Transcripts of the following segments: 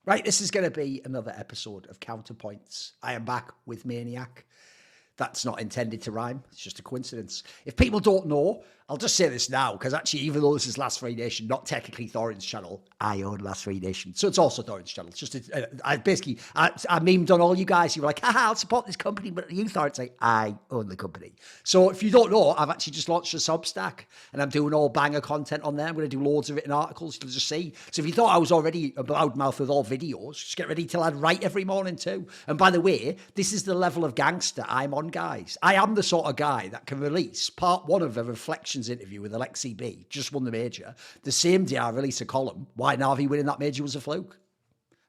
Right, this is going to be another episode of Counterpoints. I am back with Maniac. That's not intended to rhyme. It's just a coincidence. If people don't know, I'll just say this now, because actually, even though this is Last Free Nation, not technically Thorin's channel, I own Last Free Nation. So it's also Thorin's channel. It's just, I memed on all you guys. You were like, haha, I'll support this company. But you thought it's like, I own the company. So if you don't know, I've actually just launched a Substack and I'm doing all banger content on there. I'm going to do loads of it in articles. You'll just see. So if you thought I was already a loudmouth with all videos, just get ready till I'd write every morning too. And by the way, this is the level of gangster I'm on, guys. I am the sort of guy that can release part one of a Reflections interview with Alexi B, just won the major. The same day I release a column, why Navi winning that major was a fluke.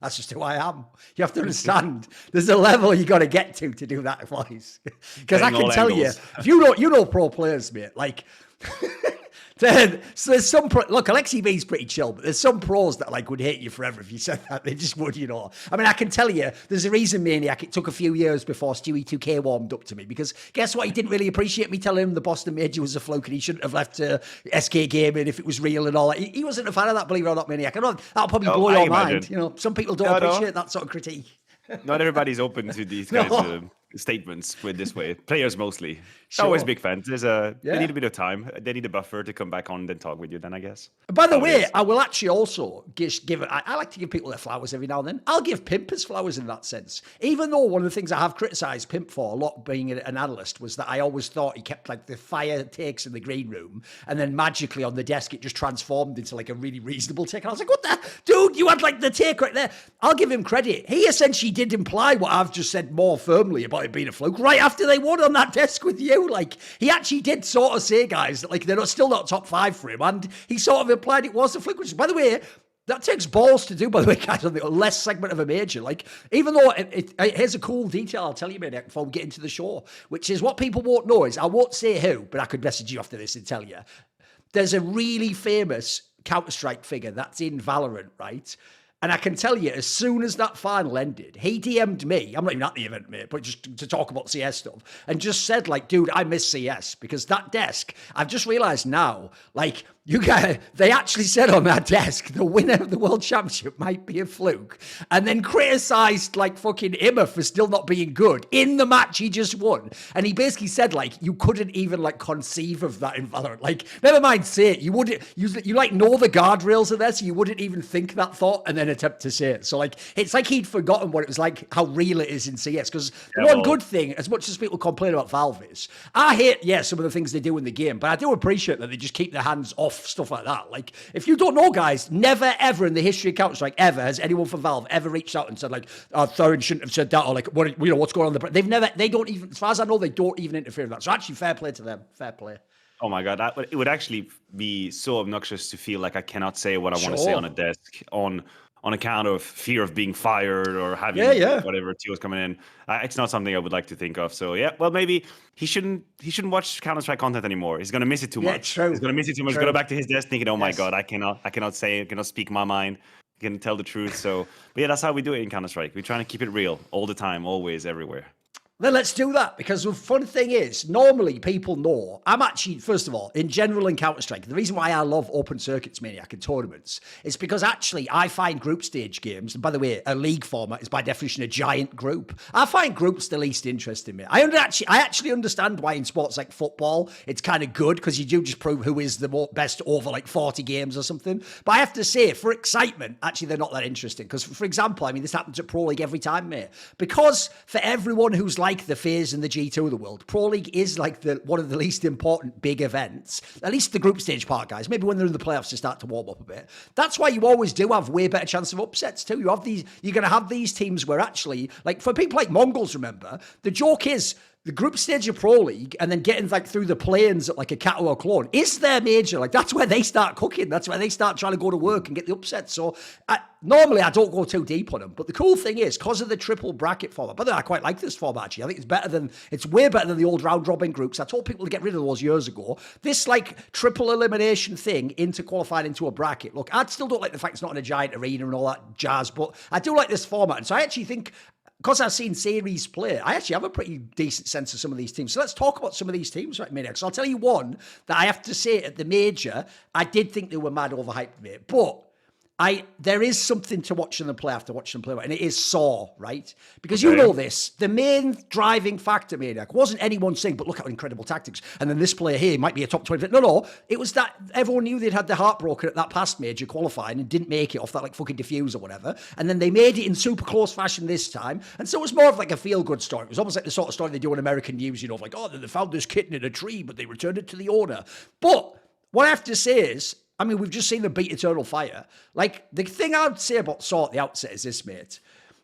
That's just who I am. You have to understand. There's a level you got to get to do that, boys. Because I can tell you, if you know pro players, mate, like... So there's some look, Alexi B's pretty chill, but there's some pros that like would hate you forever if you said that. They just would, you know. I mean, I can tell you, there's a reason, Maniac. It took a few years before S2E16 warmed up to me, because guess what? He didn't really appreciate me telling him the Boston Major was a fluke and he shouldn't have left SK Gaming if it was real and all that. He wasn't a fan of that, believe it or not, Maniac. I know that'll probably blow your mind. You know, some people don't appreciate that sort of critique. Not everybody's open to these kinds of statements with this way. Players mostly. Sure. Always big fans. They need a bit of time. They need a buffer to come back on and talk with you then, I guess. By the way, I will actually also give it. I like to give people their flowers every now and then. I'll give Pimp his flowers in that sense. Even though one of the things I have criticised Pimp for a lot being an analyst was that I always thought he kept like the fire takes in the green room and then magically on the desk it just transformed into like a really reasonable take. And I was like, what the? Dude, you had like the take right there. I'll give him credit. He essentially did imply what I've just said more firmly about it being a fluke right after they won on that desk with you. Like, he actually did sort of say, guys, that like they're still not top five for him. And he sort of implied it was a fluke, which, by the way, that takes balls to do, by the way, guys, on the less segment of a major. Like, even though here's a cool detail I'll tell you, Maniac, before we get into the show, which is what people won't know is, I won't say who, but I could message you after this and tell you. There's a really famous Counter-Strike figure that's in Valorant, right? And I can tell you, as soon as that final ended, he DM'd me. I'm not even at the event, mate, but just to talk about CS stuff. And just said, like, dude, I miss CS. Because that desk, I've just realized now, like, you guys, they actually said on that desk, the winner of the World Championship might be a fluke. And then criticized, like, fucking Immer for still not being good in the match he just won. And he basically said, like, you couldn't even, like, conceive of that in Valorant. Like, never mind say it. You wouldn't, you like, know the guardrails are there, so you wouldn't even think that thought and then attempt to say it. So, like, it's like he'd forgotten what it was like, how real it is in CS. Because one good thing, as much as people complain about Valve is, I hate, some of the things they do in the game, but I do appreciate that they just keep their hands off stuff like that. Like, if you don't know, guys, never ever in the history of Counter-Strike ever has anyone from Valve ever reached out and said, like, Thorin shouldn't have said that, or like, what, you know, what's going on in the... They don't even, as far as I know, they don't even interfere with that. So actually, fair play to them. Fair play. Oh my God, it would actually be so obnoxious to feel like I cannot say what I want to say on a desk on account of fear of being fired or having whatever TOs coming in. It's not something I would like to think of. So well, maybe he shouldn't watch Counter-Strike content anymore. He's gonna miss it too much. True. He's gonna miss it too much. Go back to his desk thinking, oh my God, I cannot say, cannot speak my mind, can tell the truth. So, but yeah, that's how we do it in Counter-Strike. We're trying to keep it real all the time, always, everywhere. Then let's do that, because the fun thing is, normally people know, I'm actually, first of all, in general in Counter-Strike, the reason why I love open circuits, Maniac, and tournaments is because actually I find group stage games, and by the way, a league format is by definition a giant group. I find groups the least interesting, mate. I actually understand why in sports like football, it's kind of good, because you do just prove who is the best over like 40 games or something. But I have to say, for excitement, actually they're not that interesting. Because, for example, I mean, this happens at Pro League every time, mate. Because for everyone who's like the Fizz and the G2 of the world, Pro League is like one of the least important big events, at least the group stage part, guys. Maybe when they're in the playoffs, they start to warm up a bit. That's why you always do have way better chance of upsets too. You're going to have these teams where actually, like for people like MongolZ, remember, the joke is the group stage of Pro League and then getting like through the planes at like a Cato or Clone is their major. Like that's where they start cooking. That's where they start trying to go to work and get the upsets. So normally I don't go too deep on them. But the cool thing is, because of the triple bracket format, but then I quite like this format actually. I think it's way better than the old round robin groups. I told people to get rid of those years ago. This like triple elimination thing into qualifying into a bracket. Look, I still don't like the fact it's not in a giant arena and all that jazz, but I do like this format. And so I actually think, because I've seen series play, I actually have a pretty decent sense of some of these teams. So let's talk about some of these teams right minute. So I'll tell you one that I have to say at the major, I did think they were mad overhyped, mate. But There is something to watching them play after watching them play, and it is Saw, right? Because you know this, the main driving factor, Maniac, wasn't anyone saying, but look at incredible tactics, and then this player here might be a top 20. No, it was that everyone knew they'd had their heart broken at that past major qualifying and didn't make it off that like fucking diffuse or whatever, and then they made it in super close fashion this time, and so it was more of like a feel-good story. It was almost like the sort of story they do in American news, like, oh, they found this kitten in a tree, but they returned it to the owner. But what I have to say is, we've just seen them beat Eternal Fire. Like, the thing I'd say about Saw at the outset is this, mate.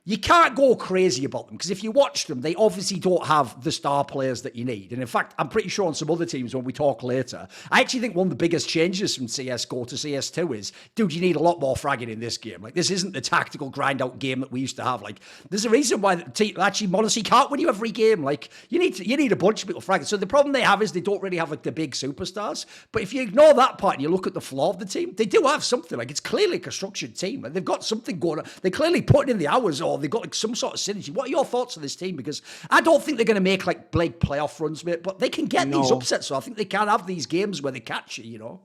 You can't go crazy about them, because if you watch them, they obviously don't have the star players that you need. And in fact, I'm pretty sure on some other teams, when we talk later, I actually think one of the biggest changes from CSGO to CS2 is, dude, you need a lot more fragging in this game. Like, this isn't the tactical grind-out game that we used to have. Like, there's a reason why actually MongolZ can't win you every game. Like, you need a bunch of people fragging. So the problem they have is they don't really have, like, the big superstars. But if you ignore that part and you look at the flaw of the team, they do have something. Like, it's clearly a constructed team. Like, they've got something going on. They're clearly putting in the hours, or they've got like some sort of synergy. What are your thoughts on this team? Because I don't think they're going to make like big playoff runs, mate, but they can get these upsets. So I think they can have these games where they catch you.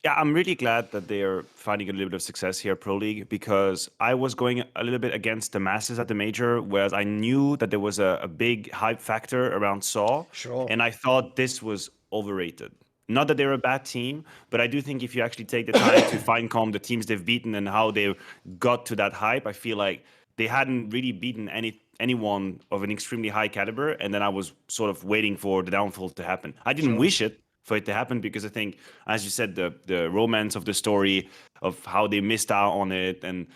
Yeah, I'm really glad that they're finding a little bit of success here at Pro League, because I was going a little bit against the masses at the major, whereas I knew that there was a big hype factor around Saw. Sure. And I thought this was overrated. Not that they're a bad team, but I do think if you actually take the time to fine-comb the teams they've beaten and how they got to that hype, I feel like they hadn't really beaten anyone of an extremely high caliber, and then I was sort of waiting for the downfall to happen. I didn't wish it for it to happen, because I think, as you said, the romance of the story of how they missed out on it, and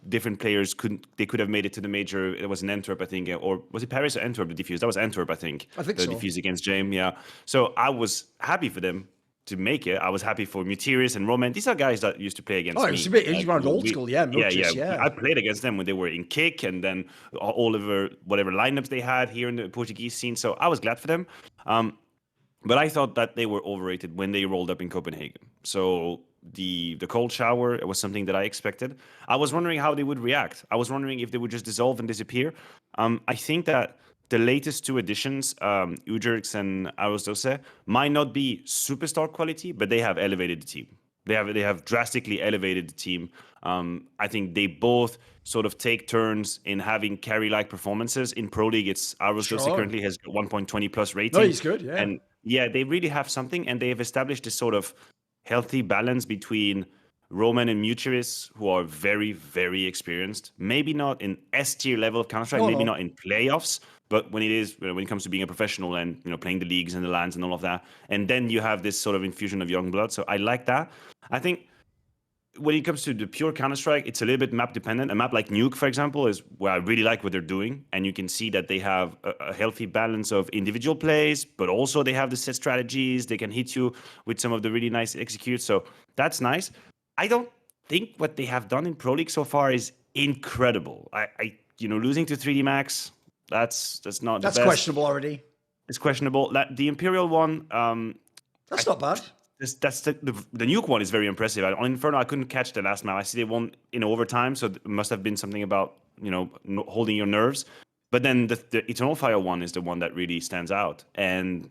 different players could have made it to the major. It was in Antwerp, I think, or was it Paris or Antwerp? The defuse, that was Antwerp, I think. I think the so. Defuse against James, yeah. So I was happy for them to make it. I was happy for Mutiris and Roman. These are guys that used to play against me. He's around old school, yeah. I played against them when they were in Kick, and then all over whatever lineups they had here in the Portuguese scene. So I was glad for them. But I thought that they were overrated when they rolled up in Copenhagen. So the cold shower, it was something that I expected. I was wondering how they would react. I was wondering if they would just dissolve and disappear. I think that the latest two additions, Ujurx and Arosdose, might not be superstar quality, but they have elevated the team. They have drastically elevated the team. I think they both sort of take turns in having carry-like performances. In Pro League, it's Arosdose currently has 1.20 plus rating. No, he's good, yeah. And yeah, they really have something, and they have established this sort of healthy balance between Roman and Mutiris, who are very, very experienced. Maybe not in S tier level of Counter-Strike, maybe not in playoffs, but when it comes to being a professional and playing the leagues and the LANs and all of that, and then you have this sort of infusion of young blood. So I like that. I think when it comes to the pure Counter-Strike, it's a little bit map dependent. A map like Nuke, for example, is where I really like what they're doing, and you can see that they have a healthy balance of individual plays, but also they have the set strategies. They can hit you with some of the really nice executes. So that's nice. I don't think what they have done in Pro League so far is incredible. I losing to 3D Max, that's not the best. That's questionable already. It's questionable. The Imperial one, that's not bad. That's the Nuke one is very impressive. On Inferno, I couldn't catch the last map. I see they won in overtime, so it must have been something about holding your nerves. But then the Eternal Fire one is the one that really stands out. And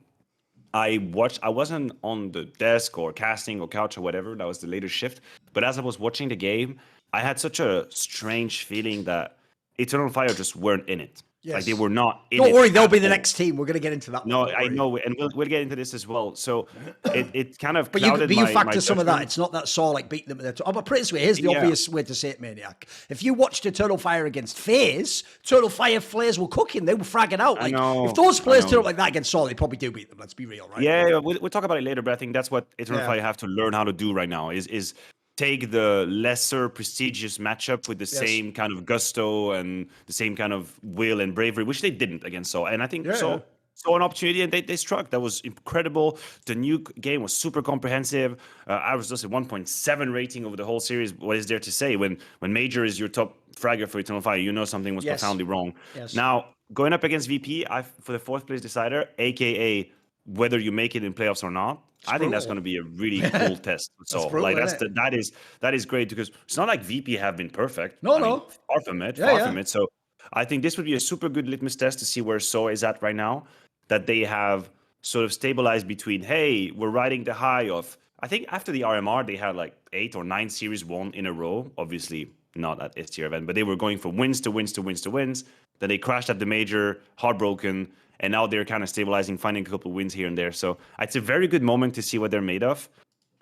I wasn't on the desk or casting or couch or whatever. That was the later shift. But as I was watching the game, I had such a strange feeling that Eternal Fire just weren't in it. Yes. Like they were not in it. Don't worry, they'll be the next team. We're going to get into that. No, I know, and we'll get into this as well. So it kind of but you factor some of that. It's not that Saw like beating them at their top. But put it this way, here's the obvious way to say it, Maniac. If you watched Eternal Fire against FaZe, Eternal Fire flares were cooking. They were fragging out. Like if those players turn up like that against Saw, they probably do beat them. Let's be real, right? Yeah, we'll talk about it later. But I think that's what Eternal Fire have to learn how to do right now. Is take the lesser prestigious matchup with the same kind of gusto and the same kind of will and bravery, which they didn't against Saw. And I think Saw an opportunity and they struck. That was incredible. The Nuke game was super comprehensive. I was just at 1.7 rating over the whole series. What is there to say? When Major is your top fragger for Eternal Fire, something was profoundly wrong. Yes. Now, going up against VP, for the fourth place decider, aka whether you make it in playoffs or not, I think that's going to be a really cool test. So that is great, because it's not like VP have been perfect. No. Far from it. So I think this would be a super good litmus test to see where Saw is at right now, that they have sort of stabilized between, hey, we're riding the high of I think after the RMR, they had like 8 or 9 series won in a row. Obviously, not at S tier event, but they were going from wins to wins to wins to wins. Then they crashed at the major, heartbroken, and now they're kind of stabilizing, finding a couple of wins here and there. So it's a very good moment to see what they're made of.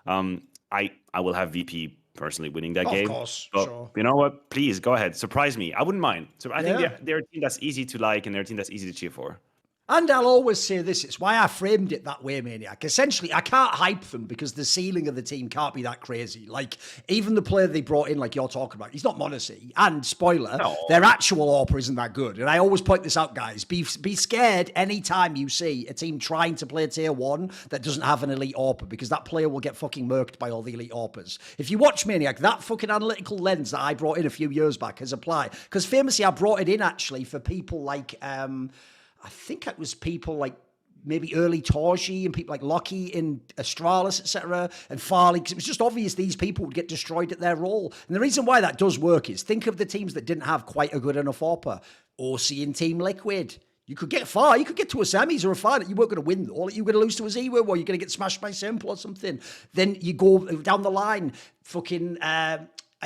I will have VP personally winning that game. Of course, but sure. You know what? Please go ahead, surprise me. I wouldn't mind. So I think they're a team that's easy to like, and they're a team that's easy to cheer for. And I'll always say this, it's why I framed it that way, Maniac. Essentially, I can't hype them because the ceiling of the team can't be that crazy. Like, even the player they brought in, like you're talking about, he's not MongolZ. And spoiler, their actual AWPer isn't that good. And I always point this out, guys. Be scared anytime you see a team trying to play tier 1 that doesn't have an elite AWPer, because that player will get fucking murked by all the elite AWPers. If you watch Maniac, that fucking analytical lens that I brought in a few years back has applied. Because famously, I brought it in actually for people like... I think it was people like maybe early Torji and people like Lockie in Astralis, etc., and Farley, because it was just obvious these people would get destroyed at their role. And the reason why that does work is think of the teams that didn't have quite a good enough AWPer. OC and Team Liquid. You could get far. You could get to a semis or a final. You weren't going to win, though. You were going to lose to a Zero, or you're going to get smashed by Simple or something. Then you go down the line, fucking...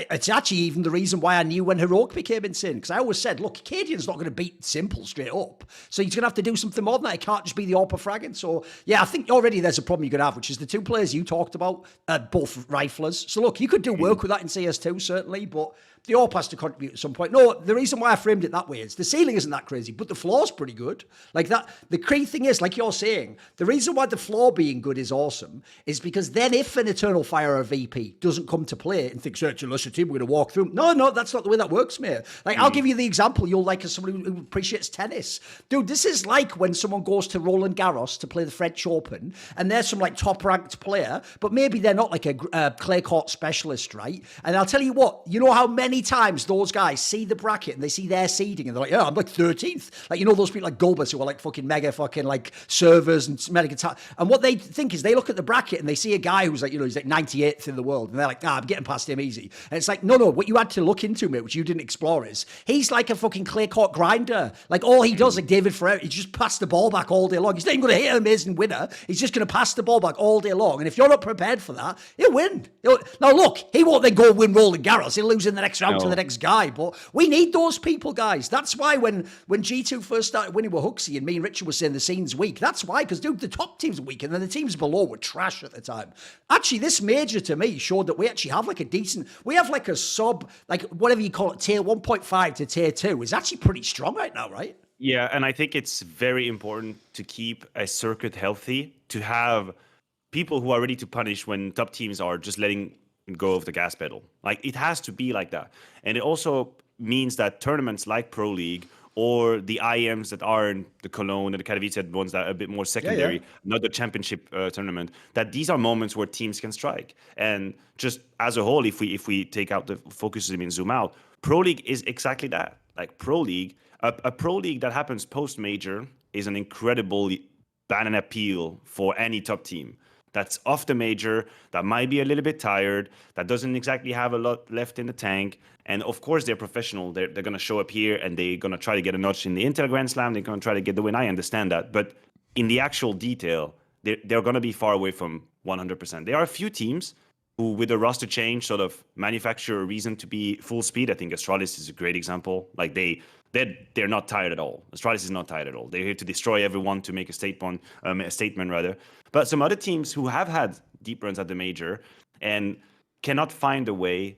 it's actually even the reason why I knew when Heroic became insane, because I always said, look, Cadian's not going to beat Simple straight up, so he's going to have to do something more than that. It can't just be the AWPer fragging. So, yeah, I think already there's a problem you're going to have, which is the 2 players you talked about, both riflers. So, look, you could do work with that in CS2, certainly, but the AWP has to contribute at some point. No, the reason why I framed it that way is the ceiling isn't that crazy, but the floor's pretty good. Like that, the key thing is, like you're saying, the reason why the floor being good is awesome is because then if an Eternal Fire or VP doesn't come to play and thinks, search a lesser team, we're going to walk through. No, that's not the way that works, mate. Like, I'll give you the example you'll like as somebody who appreciates tennis. Dude, this is like when someone goes to Roland Garros to play the French Open, and there's some like top-ranked player, but maybe they're not like a clay court specialist, right? And I'll tell you what, you know how many times those guys see the bracket and they see their seeding and they're like, yeah, I'm like 13th. Like, you know, those people like Gulbis who are like fucking mega fucking like servers and mega and what they think is they look at the bracket and they see a guy who's like, you know, he's like 98th in the world, and they're like, I'm getting past him easy. And it's like, no, what you had to look into, mate, which you didn't explore, is he's like a fucking clay court grinder. Like, all he does, like David Ferrer, he just pass the ball back all day long. He's not even going to hit an amazing winner. He's just going to pass the ball back all day long. And if you're not prepared for that, he'll win. Now, look, he won't then go win Roland Garros. He'll lose in the next round to the next guy. But we need those people, guys. That's why when G2 first started winning with Huxley and me and Richard were saying the scene's weak, that's why, because, dude, the top teams are weak and then the teams below were trash at the time. Actually, this major to me showed that we actually have like we have like a sub, like whatever you call it, tier 1.5 to tier 2 is actually pretty strong right now, right? Yeah, and I think it's very important to keep a circuit healthy, to have people who are ready to punish when top teams are just letting go of the gas pedal. Like, it has to be like that. And it also means that tournaments like Pro League or the IMs that are in the Cologne and the Katowice ones that are a bit more secondary, not the championship tournament, that these are moments where teams can strike. And just as a whole, if we take out the focus and zoom out, Pro League is exactly that. Like, Pro League, a Pro League that happens post-major is an incredible banana peel for any top team that's off the major, that might be a little bit tired, that doesn't exactly have a lot left in the tank. And of course, they're professional. They're going to show up here and they're going to try to get a notch in the Intel Grand Slam. They're going to try to get the win. I understand that. But in the actual detail, they're going to be far away from 100%. There are a few teams who, with a roster change, sort of manufacture a reason to be full speed. I think Astralis is a great example. Like, they're not tired at all. Astralis is not tired at all. They're here to destroy everyone, to make a statement rather. But some other teams who have had deep runs at the major and cannot find a way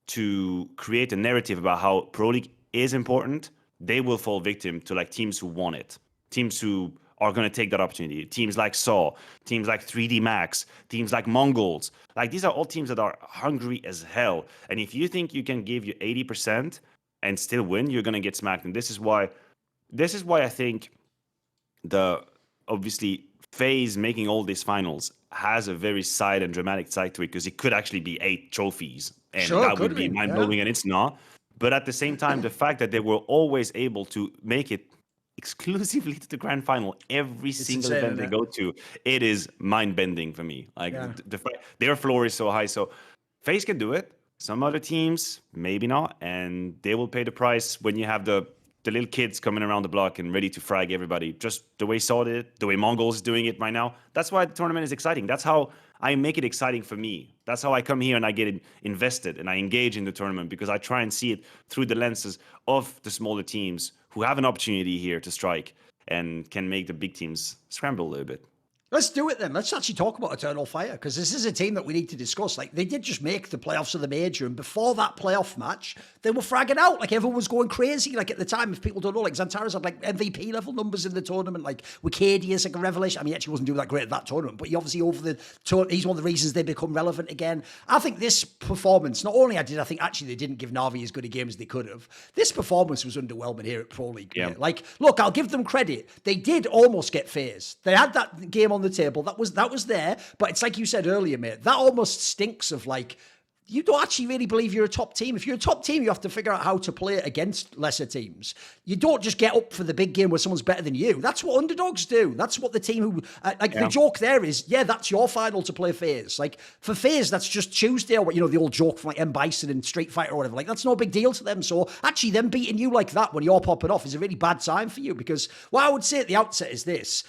to create a narrative about how Pro League is important, they will fall victim to like teams who want it, teams who are going to take that opportunity. Teams like Saw, teams like 3D Max, teams like MongolZ. Like, these are all teams that are hungry as hell. And if you think you can give you 80% and still win, you're going to get smacked. And this is why I think obviously FaZe making all these finals has a very side and dramatic side to it, because it could actually be 8 trophies. And that would be mind-blowing, and it's not. But at the same time, the fact that they were always able to make it exclusively to the grand final every single event they go to, it is mind-bending for me. Like, their floor is so high. So FaZe can do it. Some other teams, maybe not. And they will pay the price when you have the little kids coming around the block and ready to frag everybody. Just the way Saw did it, the way MongolZ is doing it right now. That's why the tournament is exciting. That's how I make it exciting for me. That's how I come here and I get invested and I engage in the tournament, because I try and see it through the lenses of the smaller teams who have an opportunity here to strike and can make the big teams scramble a little bit. Let's do it then. Let's actually talk about Eternal Fire, because this is a team that we need to discuss. Like, they did just make the playoffs of the major, and before that playoff match, they were fragging out. Like, everyone was going crazy. Like, at the time, if people don't know, like, Xantares had, like, MVP level numbers in the tournament. Like, Quiquerez, like, a revelation. I mean, he actually wasn't doing that great at that tournament, but he obviously he's one of the reasons they become relevant again. I think this performance, not only I think actually they didn't give Na'Vi as good a game as they could have, this performance was underwhelming here at Pro League. Yeah. Like, look, I'll give them credit. They did almost get phased. They had that game on the table. That was there, but it's like you said earlier, mate. That almost stinks of, like, you don't actually really believe you're a top team. If you're a top team, you have to figure out how to play against lesser teams. You don't just get up for the big game where someone's better than you. That's what underdogs do. That's what the team who, the joke there is, that's your final to play FaZe. Like, for FaZe, that's just Tuesday, or, the old joke from, like, M. Bison and Street Fighter or whatever. Like, that's no big deal to them. So actually them beating you like that when you're popping off is a really bad time for you, because what I would say at the outset is this.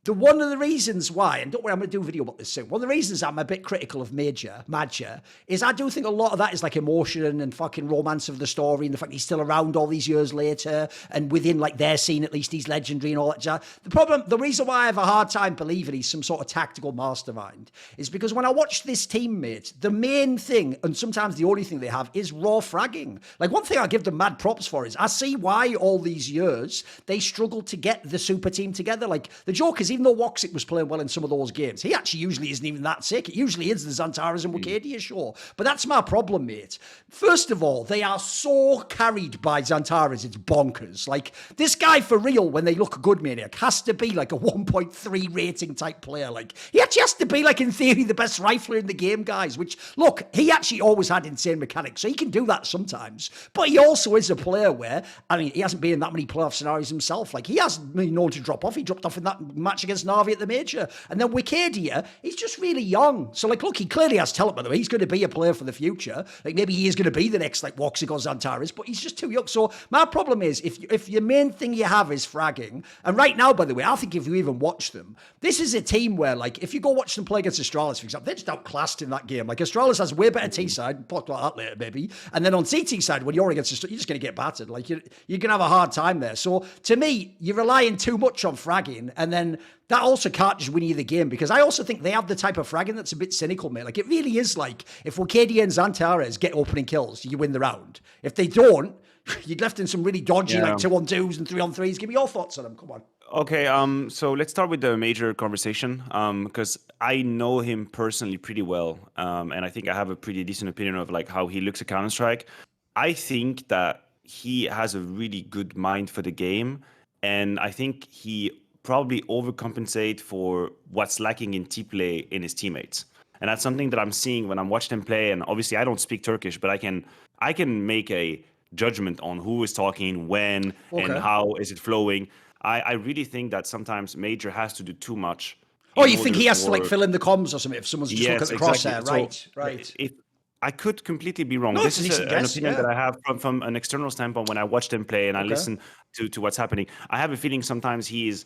One of the reasons why, and don't worry, I'm going to do a video about this soon. One of the reasons I'm a bit critical of Madja, is I do think a lot of that is like emotion and fucking romance of the story, and the fact he's still around all these years later, and within, like, their scene at least, he's legendary and all that jazz. The reason why I have a hard time believing he's some sort of tactical mastermind is because when I watch this teammate, the main thing, and sometimes the only thing they have, is raw fragging. Like, one thing I give them mad props for is I see why all these years they struggled to get the super team together. Like, the joke is, even though Woxic was playing well in some of those games, he actually usually isn't even that sick. It usually is the Xantares and Wicadia show. But that's my problem, mate. First of all, they are so carried by Xantares, it's bonkers. Like, this guy, for real, when they look good, Maniac, has to be like a 1.3 rating type player. Like, he actually has to be, like, in theory, the best rifler in the game, guys, which, look, he actually always had insane mechanics, so he can do that sometimes. But he also is a player where, I mean, he hasn't been in that many playoff scenarios himself. Like, he hasn't been known to drop off. He dropped off in that match against Na'Vi at the major. And then Wicadia, he's just really young. So, like, look, he clearly has talent, by the way. He's going to be a player for the future. Like, maybe he is going to be the next, like, Woxic or Xantares, but he's just too young. So my problem is, if your main thing you have is fragging, and right now, by the way, I think if you even watch them, this is a team where, like, if you go watch them play against Astralis, for example, they're just outclassed in that game. Like, Astralis has way better T-side, talk about that later, maybe. And then on CT side, when you're against Astralis, you're just going to get battered. Like, you're going to have a hard time there. So to me, you're relying too much on fragging, and then that also can't just win you the game, because I also think they have the type of fragging that's a bit cynical, mate. Like, it really is like, if Wicadia and Xantares get opening kills, you win the round. If they don't, you're left in some really dodgy, like 2-on-2s and 3-on-3s. Give me your thoughts on them. Come on. Okay, so let's start with the major conversation, because I know him personally pretty well, and I think I have a pretty decent opinion of, like, how he looks at Counter-Strike. I think that he has a really good mind for the game, and I think he probably overcompensate for what's lacking in T-play in his teammates. And that's something that I'm seeing when I'm watching him play, and obviously I don't speak Turkish, but I can make a judgment on who is talking, when, and how is it flowing. I really think that sometimes Major has to do too much. Oh, you think he has to, like, fill in the comms or something if someone's just looking at the crosshair? Exactly. Right. If I could completely be wrong. This is an opinion that I have from an external standpoint when I watch them play and I listen to what's happening. I have a feeling sometimes he is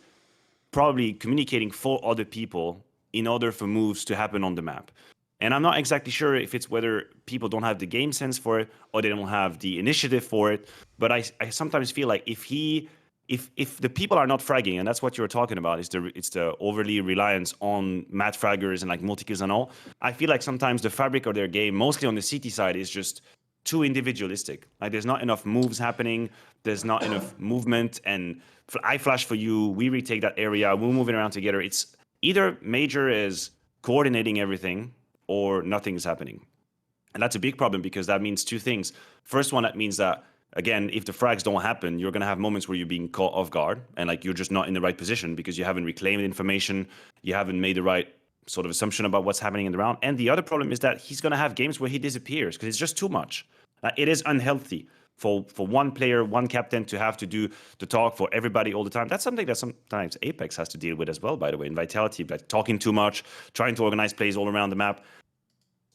probably communicating for other people in order for moves to happen on the map. And I'm not exactly sure if it's whether people don't have the game sense for it or they don't have the initiative for it. But I sometimes feel like if the people are not fragging, and that's what you're talking about, it's the overly reliance on mad fraggers and, like, multi-kills and all. I feel like sometimes the fabric of their game, mostly on the CT side, is just too individualistic. Like, there's not enough moves happening. There's not enough movement. And I flash for you. We retake that area. We're moving around together. It's either Major is coordinating everything or nothing is happening. And that's a big problem, because that means two things. First one, that means that, again, if the frags don't happen, you're going to have moments where you're being caught off guard and, like, you're just not in the right position because you haven't reclaimed information. You haven't made the right sort of assumption about what's happening in the round. And the other problem is that he's going to have games where he disappears because it's just too much. It is unhealthy for one player, one captain to have to do the talk for everybody all the time. That's something that sometimes Apex has to deal with as well, by the way, in Vitality, like talking too much, trying to organize plays all around the map.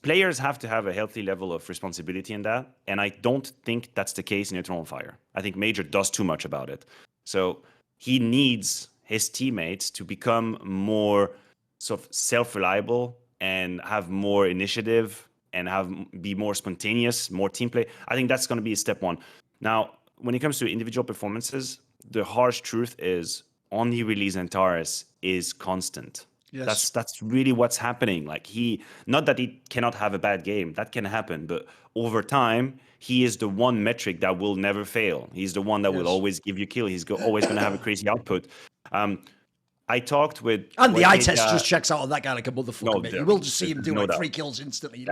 Players have to have a healthy level of responsibility in that, and I don't think that's the case in Eternal Fire. I think Major does too much about it. So he needs his teammates to become more sort of self-reliable and have more initiative and be more spontaneous, more team play. I think that's going to be step one. Now, when it comes to individual performances, the harsh truth is only release Antares is constant. Yes. That's really what's happening. Like not that he cannot have a bad game, that can happen, but over time, he is the one metric that will never fail. He's the one that will always give you kill. He's always going to have a crazy output. I talked with... And the eye test just checks out on that guy like a motherfucker. You will just see him do 3 kills instantly.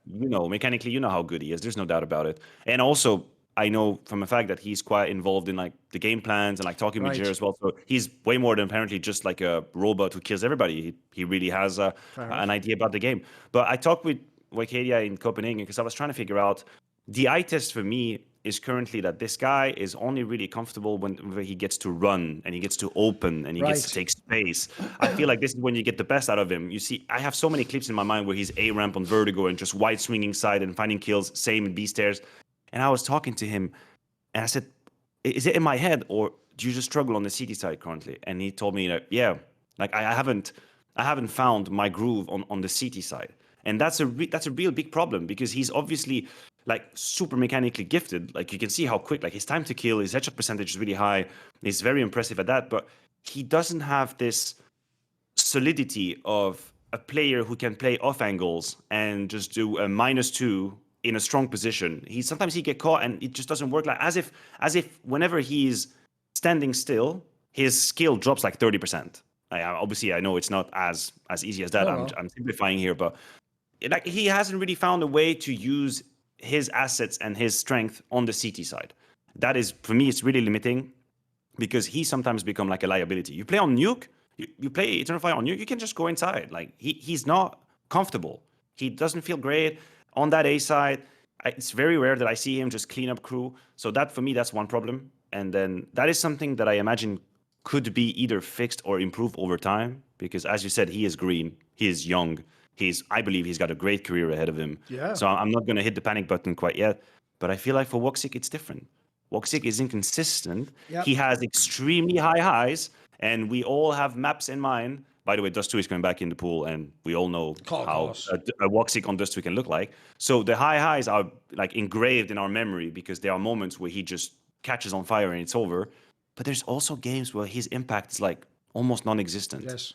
Mechanically, you know how good he is. There's no doubt about it. And also, I know from a fact that he's quite involved in like the game plans and like talking with Jer as well. So he's way more than apparently just like a robot who kills everybody. He really has an idea about the game. But I talked with Quiquerez in Copenhagen because I was trying to figure out the eye test for me is currently that this guy is only really comfortable when he gets to run and he gets to open and he gets to take space. I feel like this is when you get the best out of him. You see, I have so many clips in my mind where he's A ramp on Vertigo and just wide swinging side and finding kills, same in B stairs. And I was talking to him and I said, is it in my head or do you just struggle on the CT side currently? And he told me that, yeah, like I haven't found my groove on the CT side. And that's a real big problem because he's obviously like super mechanically gifted. Like you can see how quick, like his time to kill, his headshot percentage is really high. He's very impressive at that, but he doesn't have this solidity of a player who can play off angles and just do a -2 in a strong position. Sometimes he get caught and it just doesn't work. Like as if whenever he's standing still, his skill drops like 30%. Obviously, I know it's not as easy as that. I'm simplifying here, but like he hasn't really found a way to use his assets and his strength on the CT side. That is, for me, it's really limiting because he sometimes become like a liability. You play on Nuke, you play Eternal Fire on Nuke, you can just go inside. Like he's not comfortable. He doesn't feel great on that A side. It's very rare that I see him just clean up crew. So that, for me, that's one problem. And then that is something that I imagine could be either fixed or improved over time. Because as you said, he is green, he is young. I believe he's got a great career ahead of him. Yeah. So I'm not going to hit the panic button quite yet. But I feel like for Woxic, it's different. Woxic is inconsistent. Yep. He has extremely high highs, and we all have maps in mind. By the way, Dust2 is coming back in the pool, and we all know how a Woxic on Dust2 can look like. So the high highs are like engraved in our memory because there are moments where he just catches on fire and it's over. But there's also games where his impact is like almost non-existent. Yes.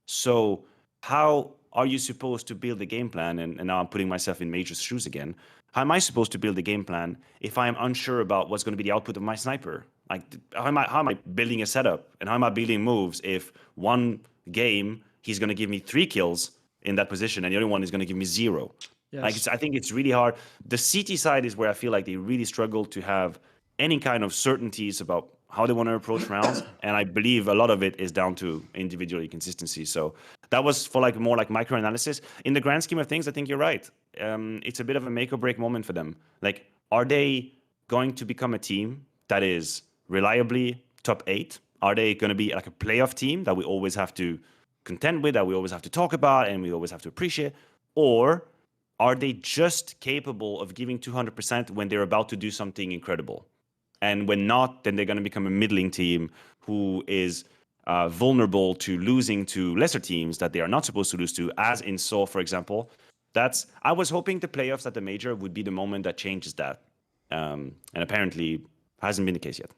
So how are you supposed to build a game plan? And now I'm putting myself in Major's shoes again. How am I supposed to build a game plan if I am unsure about what's going to be the output of my sniper? Like, how am I building a setup? And how am I building moves if one game he's going to give me 3 kills in that position and the other one is going to give me 0? Yes. Like, I think it's really hard. The CT side is where I feel like they really struggle to have any kind of certainties about how they want to approach rounds. And I believe a lot of it is down to individual consistency. So that was for like more like micro analysis. In the grand scheme of things, I think you're right. It's a bit of a make or break moment for them. Like, are they going to become a team that is reliably top 8? Are they going to be like a playoff team that we always have to contend with, that we always have to talk about and we always have to appreciate? Or are they just capable of giving 200% when they're about to do something incredible? And when not, then they're going to become a middling team who is vulnerable to losing to lesser teams that they are not supposed to lose to, as in Saw, for example. I was hoping the playoffs at the major would be the moment that changes that. And apparently hasn't been the case yet.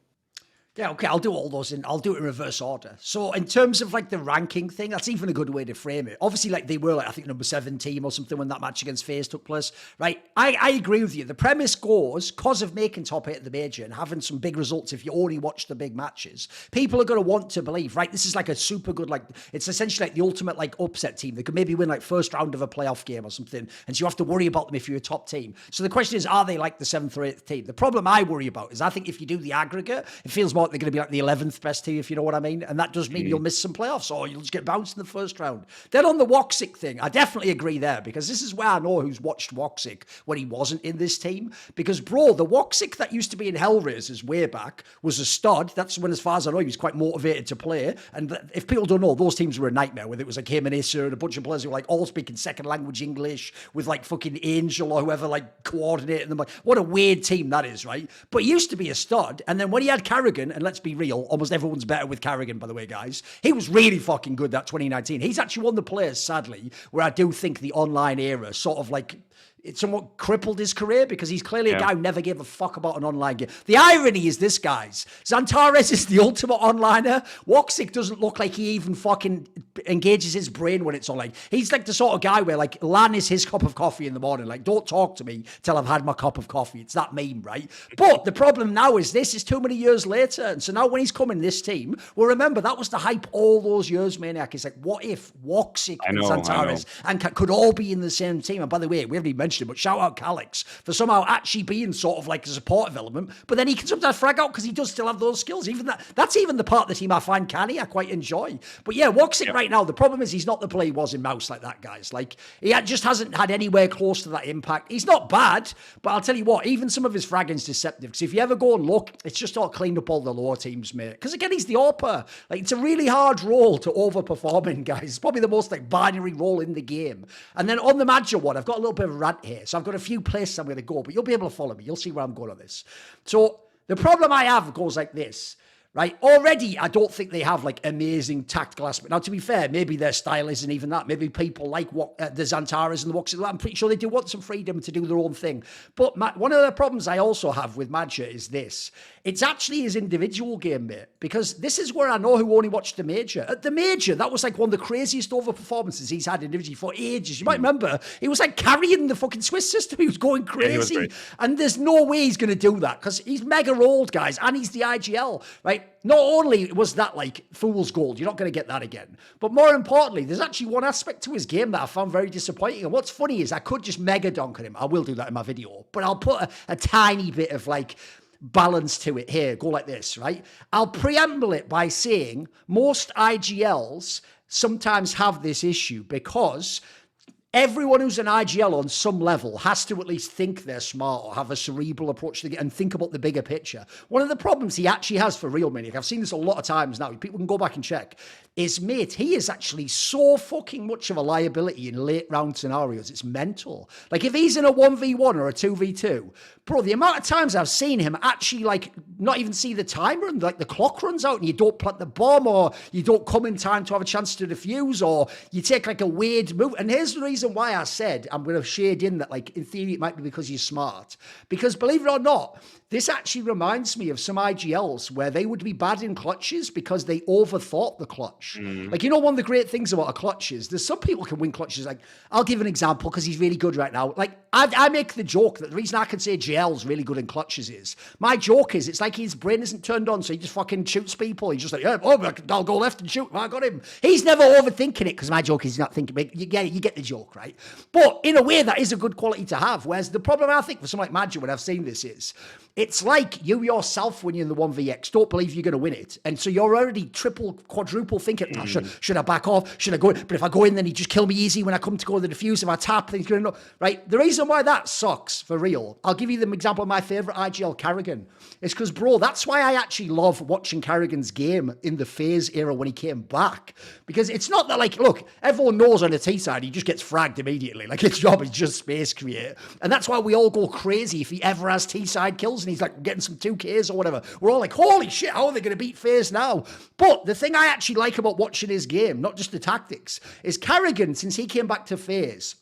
Yeah, okay, I'll do all those I'll do it in reverse order. So in terms of like the ranking thing, that's even a good way to frame it. Obviously, like they were like, I think number 7 team or something when that match against FaZe took place, right? I agree with you. The premise goes, because of making top 8 at the major and having some big results, if you only watch the big matches, people are going to want to believe, right? This is like a super good, like, it's essentially like the ultimate like upset team. They could maybe win like first round of a playoff game or something. And so you have to worry about them if you're a top team. So the question is, are they like the 7th or 8th team? The problem I worry about is I think if you do the aggregate, it feels more like they're going to be like the 11th best team, if you know what I mean. And that does mean you'll miss some playoffs or you'll just get bounced in the first round. Then on the Woxic thing, I definitely agree there because this is where I know who's watched Woxic when he wasn't in this team. Because, bro, the Woxic that used to be in Hellraisers way back was a stud. That's when, as far as I know, he was quite motivated to play. And if people don't know, those teams were a nightmare, whether it was like him and Issa and a bunch of players who were like all speaking second language English with like fucking Angel or whoever like coordinating them. Like, what a weird team that is, right? But he used to be a stud. And then when he had Carrigan and let's be real, almost everyone's better with Carrigan, by the way, guys. He was really fucking good that 2019. He's actually one of the players, sadly, where I do think the online era sort of like, it somewhat crippled his career because he's clearly a guy who never gave a fuck about an online game. The irony is this, guys. Xantares is the ultimate onliner. Woxic doesn't look like he even fucking engages his brain when it's online. He's like the sort of guy where like LAN is his cup of coffee in the morning. Like, don't talk to me till I've had my cup of coffee. It's that meme, right? But the problem now is this is too many years later. And so now when he's coming this team, well, remember, that was the hype all those years, Maniac. It's like, what if Woxic and Xantares and could all be in the same team? And by the way, we haven't even mentioned it, but shout out Calix for somehow actually being sort of like a supportive element, but then he can sometimes frag out because he does still have those skills. Even that's even the part of the team I find canny, I quite enjoy. But yeah, Woxic right now, the problem is he's not the player he was in Mouse like that, guys. Like, he just hasn't had anywhere close to that impact. He's not bad, but I'll tell you what, even some of his fragging's deceptive, because if you ever go and look, it's just all cleaned up all the lower teams, mate. Because again, he's the AWPer. Like, it's a really hard role to overperform in, guys. It's probably the most like binary role in the game. And then on the Madger one, I've got a little bit of a rant here. So I've got a few places I'm going to go, but you'll be able to follow me. You'll see where I'm going on this. So the problem I have goes like this, right? Already, I don't think they have like amazing tactical aspect. Now, to be fair, maybe their style isn't even that. Maybe people like what the Xantares and the Woxic. I'm pretty sure they do want some freedom to do their own thing. But one of the problems I also have with Madger is this. It's actually his individual game, mate, because this is where I know who only watched the Major. At the Major, that was like one of the craziest over performances he's had individually for ages. You might remember, he was like carrying the fucking Swiss system. He was going crazy. Yeah, and there's no way he's going to do that because he's mega old, guys, and he's the IGL, right? Not only was that like fool's gold, you're not going to get that again. But more importantly, there's actually one aspect to his game that I found very disappointing. And what's funny is I could just mega dunk on him. I will do that in my video, but I'll put a tiny bit of like balance to it here. Go like this, right? I'll preamble it by saying most IGLs sometimes have this issue because everyone who's an IGL on some level has to at least think they're smart or have a cerebral approach to the game and think about the bigger picture. One of the problems he actually has for real, Maniac, I've seen this a lot of times now, people can go back and check, is, mate, he is actually so fucking much of a liability in late round scenarios. It's mental. Like, if he's in a 1v1 or a 2v2, bro, the amount of times I've seen him actually, like, not even see the timer and, like, the clock runs out and you don't plant the bomb or you don't come in time to have a chance to defuse or you take, like, a weird move. And here's the reason why I said I'm going to shade in that, like, in theory, it might be because you're smart. Because, believe it or not, this actually reminds me of some IGLs where they would be bad in clutches because they overthought the clutch. Like, you know, one of the great things about a clutch is there's some people can win clutches. Like, I'll give an example because he's really good right now. Like, I make the joke that the reason I can say JL's really good in clutches is, my joke is, it's like his brain isn't turned on, so he just fucking shoots people. He's just like, yeah, oh, I'll go left and shoot. I got him. He's never overthinking it because my joke is not thinking big. You get the joke, right? But in a way, that is a good quality to have. Whereas the problem I think for someone like Madger, when I've seen this is, it's like you yourself when you're in the 1vx don't believe you're going to win it. And so you're already triple, quadruple thinking, oh, should I back off? Should I go in? But if I go in, then he just kill me easy when I come to go to the defuse. If I tap, then he's going to know. Right? The reason why that sucks, for real, I'll give you the example of my favourite IGL, Carrigan. It's because, bro, that's why I actually love watching Carrigan's game in the phase era when he came back. Because it's not that, like, look, everyone knows on the T side, he just gets fragged immediately. Like, his job is just space create. And that's why we all go crazy if he ever has T side kills and he's like getting some 2Ks or whatever. We're all like, holy shit, how are they going to beat FaZe now? But the thing I actually like about watching his game, not just the tactics, is Carrigan, since he came back to FaZe,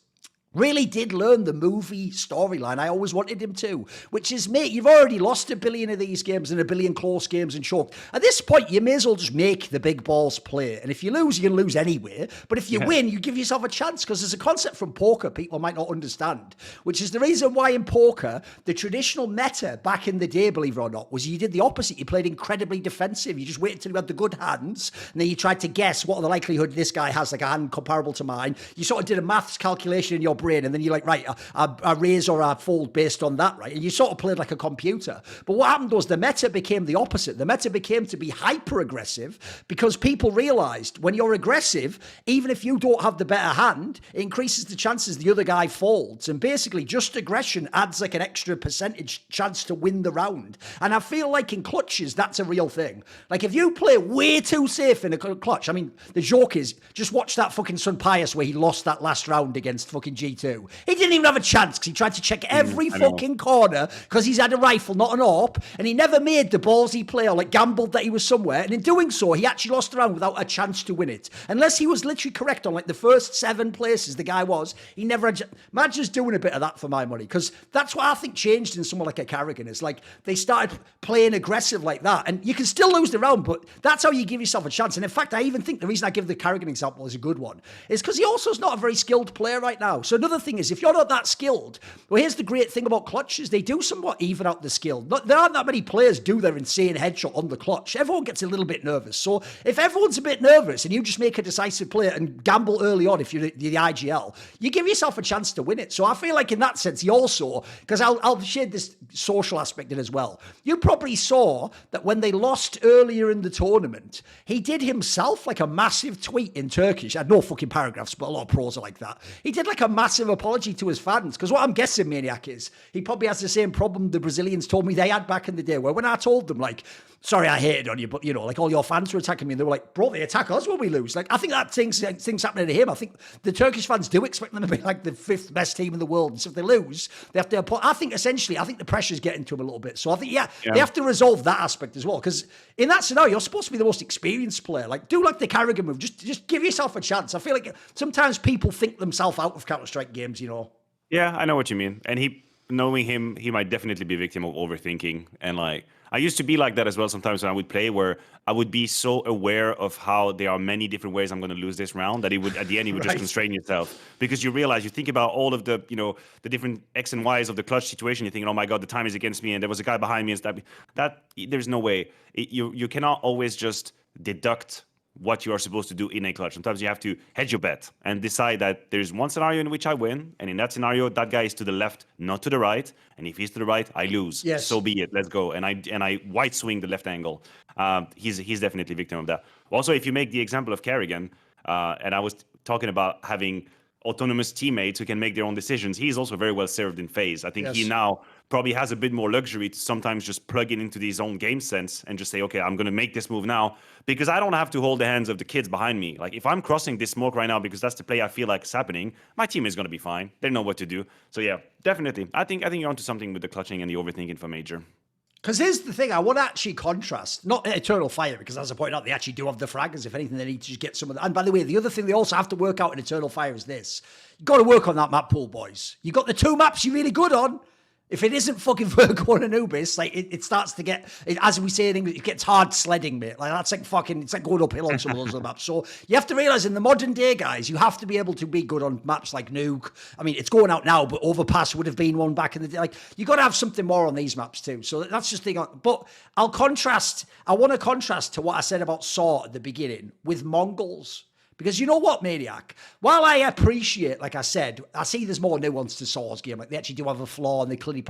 really did learn the movie storyline I always wanted him to, which is, mate, you've already lost 1 billion of these games and 1 billion close games and choked. At this point, you may as well just make the big balls play. And if you lose, you're going to lose anyway. But if you win, you give yourself a chance, because there's a concept from poker people might not understand, which is the reason why in poker, the traditional meta back in the day, believe it or not, was you did the opposite. You played incredibly defensive. You just waited till you had the good hands, and then you tried to guess what are the likelihood this guy has like a hand comparable to mine. You sort of did a maths calculation in your brain, and then you're like, right, I raise or I fold based on that, right? And you sort of played like a computer. But what happened was the meta became the opposite. The meta became to be hyper aggressive, because people realized when you're aggressive, even if you don't have the better hand, it increases the chances the other guy folds. And basically just aggression adds like an extra percentage chance to win the round. And I feel like in clutches, that's a real thing. Like if you play way too safe in a clutch, I mean, the joke is, just watch that fucking Sun Pius where he lost that last round against fucking G G2. He didn't even have a chance because he tried to check every fucking corner because he's had a rifle, not an AWP, and he never made the ballsy play or like gambled that he was somewhere. And in doing so, he actually lost the round without a chance to win it. Unless he was literally correct on like the first 7 places the guy was, he never had. Imagine just doing a bit of that for my money, because that's what I think changed in someone like a Carrigan. It's like they started playing aggressive like that, and you can still lose the round, but that's how you give yourself a chance. And in fact, I even think the reason I give the Carrigan example as a good one is because he also is not a very skilled player right now. So another thing is, if you're not that skilled, well, here's the great thing about clutches: they do somewhat even out the skill. There aren't that many players do their insane headshot on the clutch. Everyone gets a little bit nervous. So if everyone's a bit nervous and you just make a decisive play and gamble early on, if you're the IGL, you give yourself a chance to win it. So I feel like in that sense, he also, because I'll share this social aspect in as well. You probably saw that when they lost earlier in the tournament, he did himself like a massive tweet in Turkish. I had no fucking paragraphs, but a lot of pros are like that. He did like a massive apology to his fans, because what I'm guessing, Maniac, is he probably has the same problem the Brazilians told me they had back in the day, where when I told them, like, sorry, I hated on you, but, you know, like all your fans were attacking me, and they were like, bro, they attack us when we lose. Like, I think that thing's happening to him. I think the Turkish fans do expect them to be like the 5th best team in the world. And so if they lose, they have to, I think essentially, I think the pressure's getting to him a little bit. So I think, they have to resolve that aspect as well. Because in that scenario, you're supposed to be the most experienced player. Like, do like the Carrigan move. Just give yourself a chance. I feel like sometimes people think themselves out of Counter-Strike games, you know? Yeah, I know what you mean. And knowing him, he might definitely be a victim of overthinking. And like, I used to be like that as well sometimes when I would play, where I would be so aware of how there are many different ways I'm going to lose this round that it would, at the end, you would just constrain yourself, because you realize, you think about all of the, you know, the different X and Y's of the clutch situation. You're thinking, oh my God, the time is against me and there was a guy behind me and stuff. That there's no way. You cannot always just deduct what you are supposed to do in a clutch. Sometimes you have to hedge your bet and decide that there's one scenario in which I win, and in that scenario, that guy is to the left, not to the right. And if he's to the right, I lose. Yes. So be it. Let's go. And I white swing the left angle. He's definitely a victim of that. Also, if you make the example of Carrigan, and I was talking about having autonomous teammates who can make their own decisions, he's also very well served in FaZe. I think he now probably has a bit more luxury to sometimes just plug it into his own game sense and just say, okay, I'm going to make this move now because I don't have to hold the hands of the kids behind me. Like, if I'm crossing this smoke right now because that's the play I feel like is happening, my team is going to be fine. They know what to do. So yeah, definitely. I think you're onto something with the clutching and the overthinking for Major. Because here's the thing, I want to actually contrast, not Eternal Fire, because as I pointed out, they actually do have the fraggers. If anything, they need to just get some of that. And by the way, the other thing they also have to work out in Eternal Fire is this. You've got to work on that map pool, boys. You got the 2 maps you're really good on. If it isn't fucking Virgo and Anubis, like it starts to get, as we say in English, it gets hard sledding, mate. Like that's like fucking, it's like going uphill on some of those other maps. So you have to realize in the modern day, guys, you have to be able to be good on maps like Nuke. I mean, it's going out now, but Overpass would have been one back in the day. Like you got to have something more on these maps too. So that's just the thing. But I want to contrast to what I said about Saw at the beginning with MongolZ. Because you know what, Maniac? While I appreciate, like I said, I see there's more nuance to Saw's game. Like they actually do have a flaw and they clearly...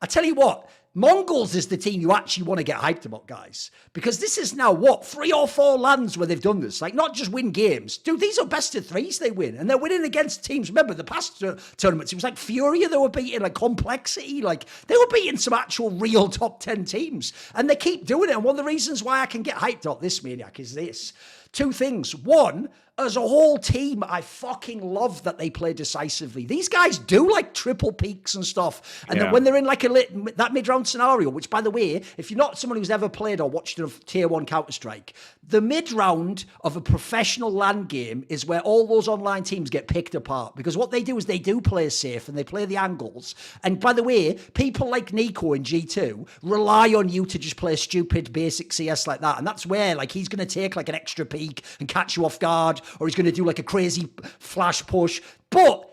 I tell you what, MongolZ is the team you actually want to get hyped about, guys. Because this is now, 3 or 4 lands where they've done this. Like, not just win games. Dude, these are best of 3s they win. And they're winning against teams. Remember, the past tournaments, it was like Furia they were beating, like Complexity. Like, they were beating some actual real top 10 teams. And they keep doing it. And one of the reasons why I can get hyped about this, Maniac, is this. 2 things. One, as a whole team, I fucking love that they play decisively. These guys do like triple peaks and stuff. And then when they're in like that mid-round scenario, which by the way, if you're not someone who's ever played or watched a tier 1 Counter-Strike, the mid-round of a professional LAN game is where all those online teams get picked apart. Because what they do is they do play safe and they play the angles. And by the way, people like Nico in G2 rely on you to just play stupid basic CS like that. And that's where like he's going to take like an extra peek and catch you off guard, or he's going to do like a crazy flash push. But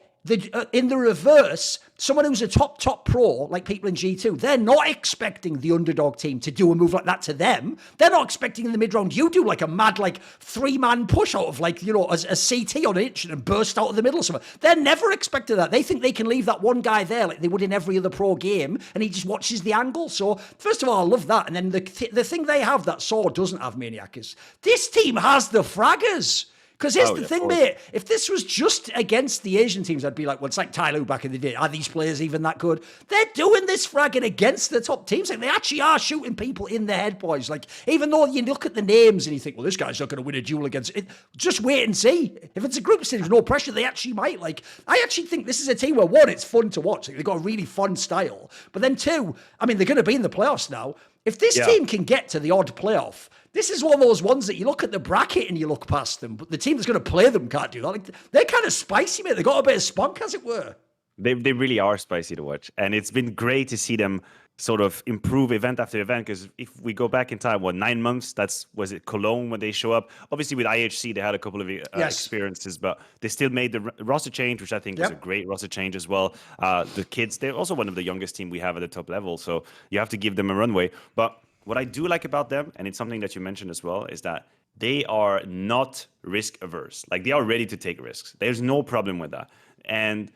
in the reverse, someone who's a top pro, like people in G2, they're not expecting the underdog team to do a move like that to them. They're not expecting in the mid-round you do like a mad like 3-man push out of like, you know, a CT on an inch and burst out of the middle or something. They're never expecting that. They think they can leave that one guy there like they would in every other pro game, and he just watches the angle. So first of all, I love that. And then the thing they have that Saw doesn't have, Maniac, is this team has the fraggers. Because here's the thing, mate. If this was just against the Asian teams, I'd be like, well, it's like Tyloo back in the day. Are these players even that good? They're doing this fragging against the top teams. Like, they actually are shooting people in the head, boys. Like, even though you look at the names and you think, well, this guy's not going to win a duel against it. Just wait and see. If it's a group stage with no pressure, they actually might. Like, I actually think this is a team where, one, it's fun to watch. Like, they've got a really fun style. But then two, I mean, they're going to be in the playoffs now. If this team can get to the odd playoff, this is one of those ones that you look at the bracket and you look past them, but the team that's going to play them can't do that. Like, they're kind of spicy, mate. They got a bit of spunk, as it were. They really are spicy to watch. And it's been great to see them sort of improve event after event, because if we go back in time, 9 months, was it Cologne when they show up? Obviously with IHC, they had a couple of experiences, but they still made the roster change, which I think was a great roster change as well. The kids, they're also one of the youngest team we have at the top level, so you have to give them a runway. But what I do like about them, and it's something that you mentioned as well, is that they are not risk averse. Like, they are ready to take risks. There's no problem with that. And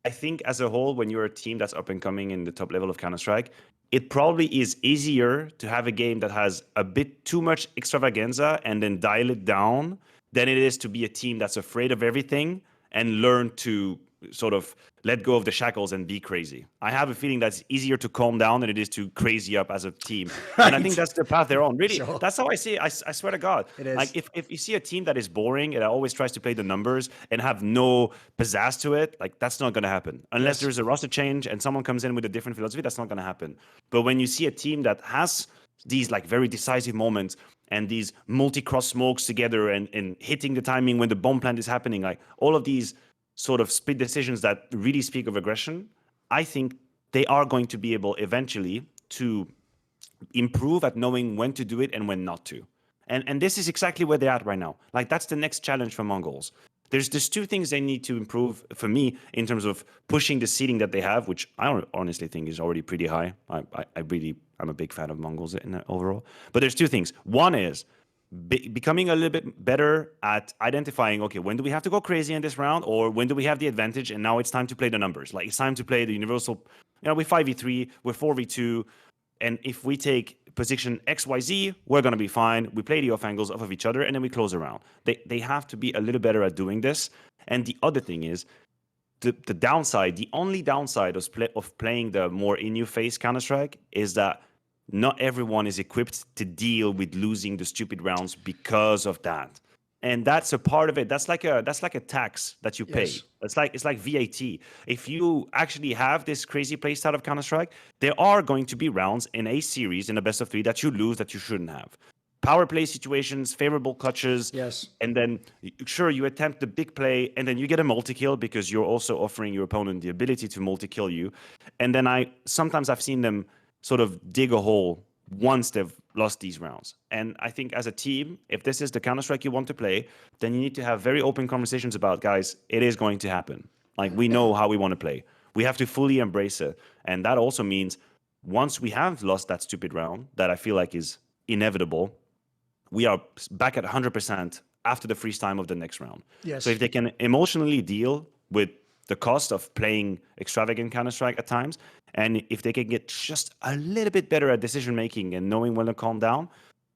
I think as a whole, when you're a team that's up and coming in the top level of Counter-Strike, it probably is easier to have a game that has a bit too much extravaganza and then dial it down than it is to be a team that's afraid of everything and learn to sort of let go of the shackles and be crazy. I have a feeling that's easier to calm down than it is to crazy up as a team. Right. And I think that's the path they're on. Really, That's how I see it. I swear to God. It is. Like, if you see a team that is boring and always tries to play the numbers and have no pizzazz to it, like, that's not going to happen. Unless there's a roster change and someone comes in with a different philosophy, that's not going to happen. But when you see a team that has these, like, very decisive moments and these multi-cross smokes together and hitting the timing when the bomb plant is happening, like, all of these sort of split decisions that really speak of aggression, I think they are going to be able eventually to improve at knowing when to do it and when not to. And this is exactly where they're at right now. Like, that's the next challenge for MongolZ. There's two things they need to improve for me in terms of pushing the seeding that they have, which I honestly think is already pretty high. I'm a big fan of MongolZ in overall. But there's two things. One is becoming a little bit better at identifying, okay, when do we have to go crazy in this round, or when do we have the advantage and now it's time to play the numbers. Like, it's time to play the universal, we're 5v3, we're 4v2, and if we take position XYZ, we're going to be fine. We play the off angles off of each other and then we close around. They have to be a little better at doing this. And the other thing is, the downside, the only downside of playing the more in-your-face Counter-Strike is that not everyone is equipped to deal with losing the stupid rounds because of that. And that's a part of it. That's like a tax that you pay. Yes. It's like VAT. If you actually have this crazy play style of Counter-Strike, there are going to be rounds in a series in a best of 3 that you lose that you shouldn't have. Power play situations, favorable clutches. Yes. And then, sure, you attempt the big play, and then you get a multi-kill because you're also offering your opponent the ability to multi-kill you. And then sometimes I've seen them sort of dig a hole once they've lost these rounds. And I think as a team, if this is the Counter-Strike you want to play, then you need to have very open conversations about, guys, it is going to happen. Like, we know how we want to play. We have to fully embrace it. And that also means once we have lost that stupid round that I feel like is inevitable, we are back at 100% after the freeze time of the next round. Yes. So if they can emotionally deal with the cost of playing extravagant Counter-Strike at times, and if they can get just a little bit better at decision-making and knowing when to calm down,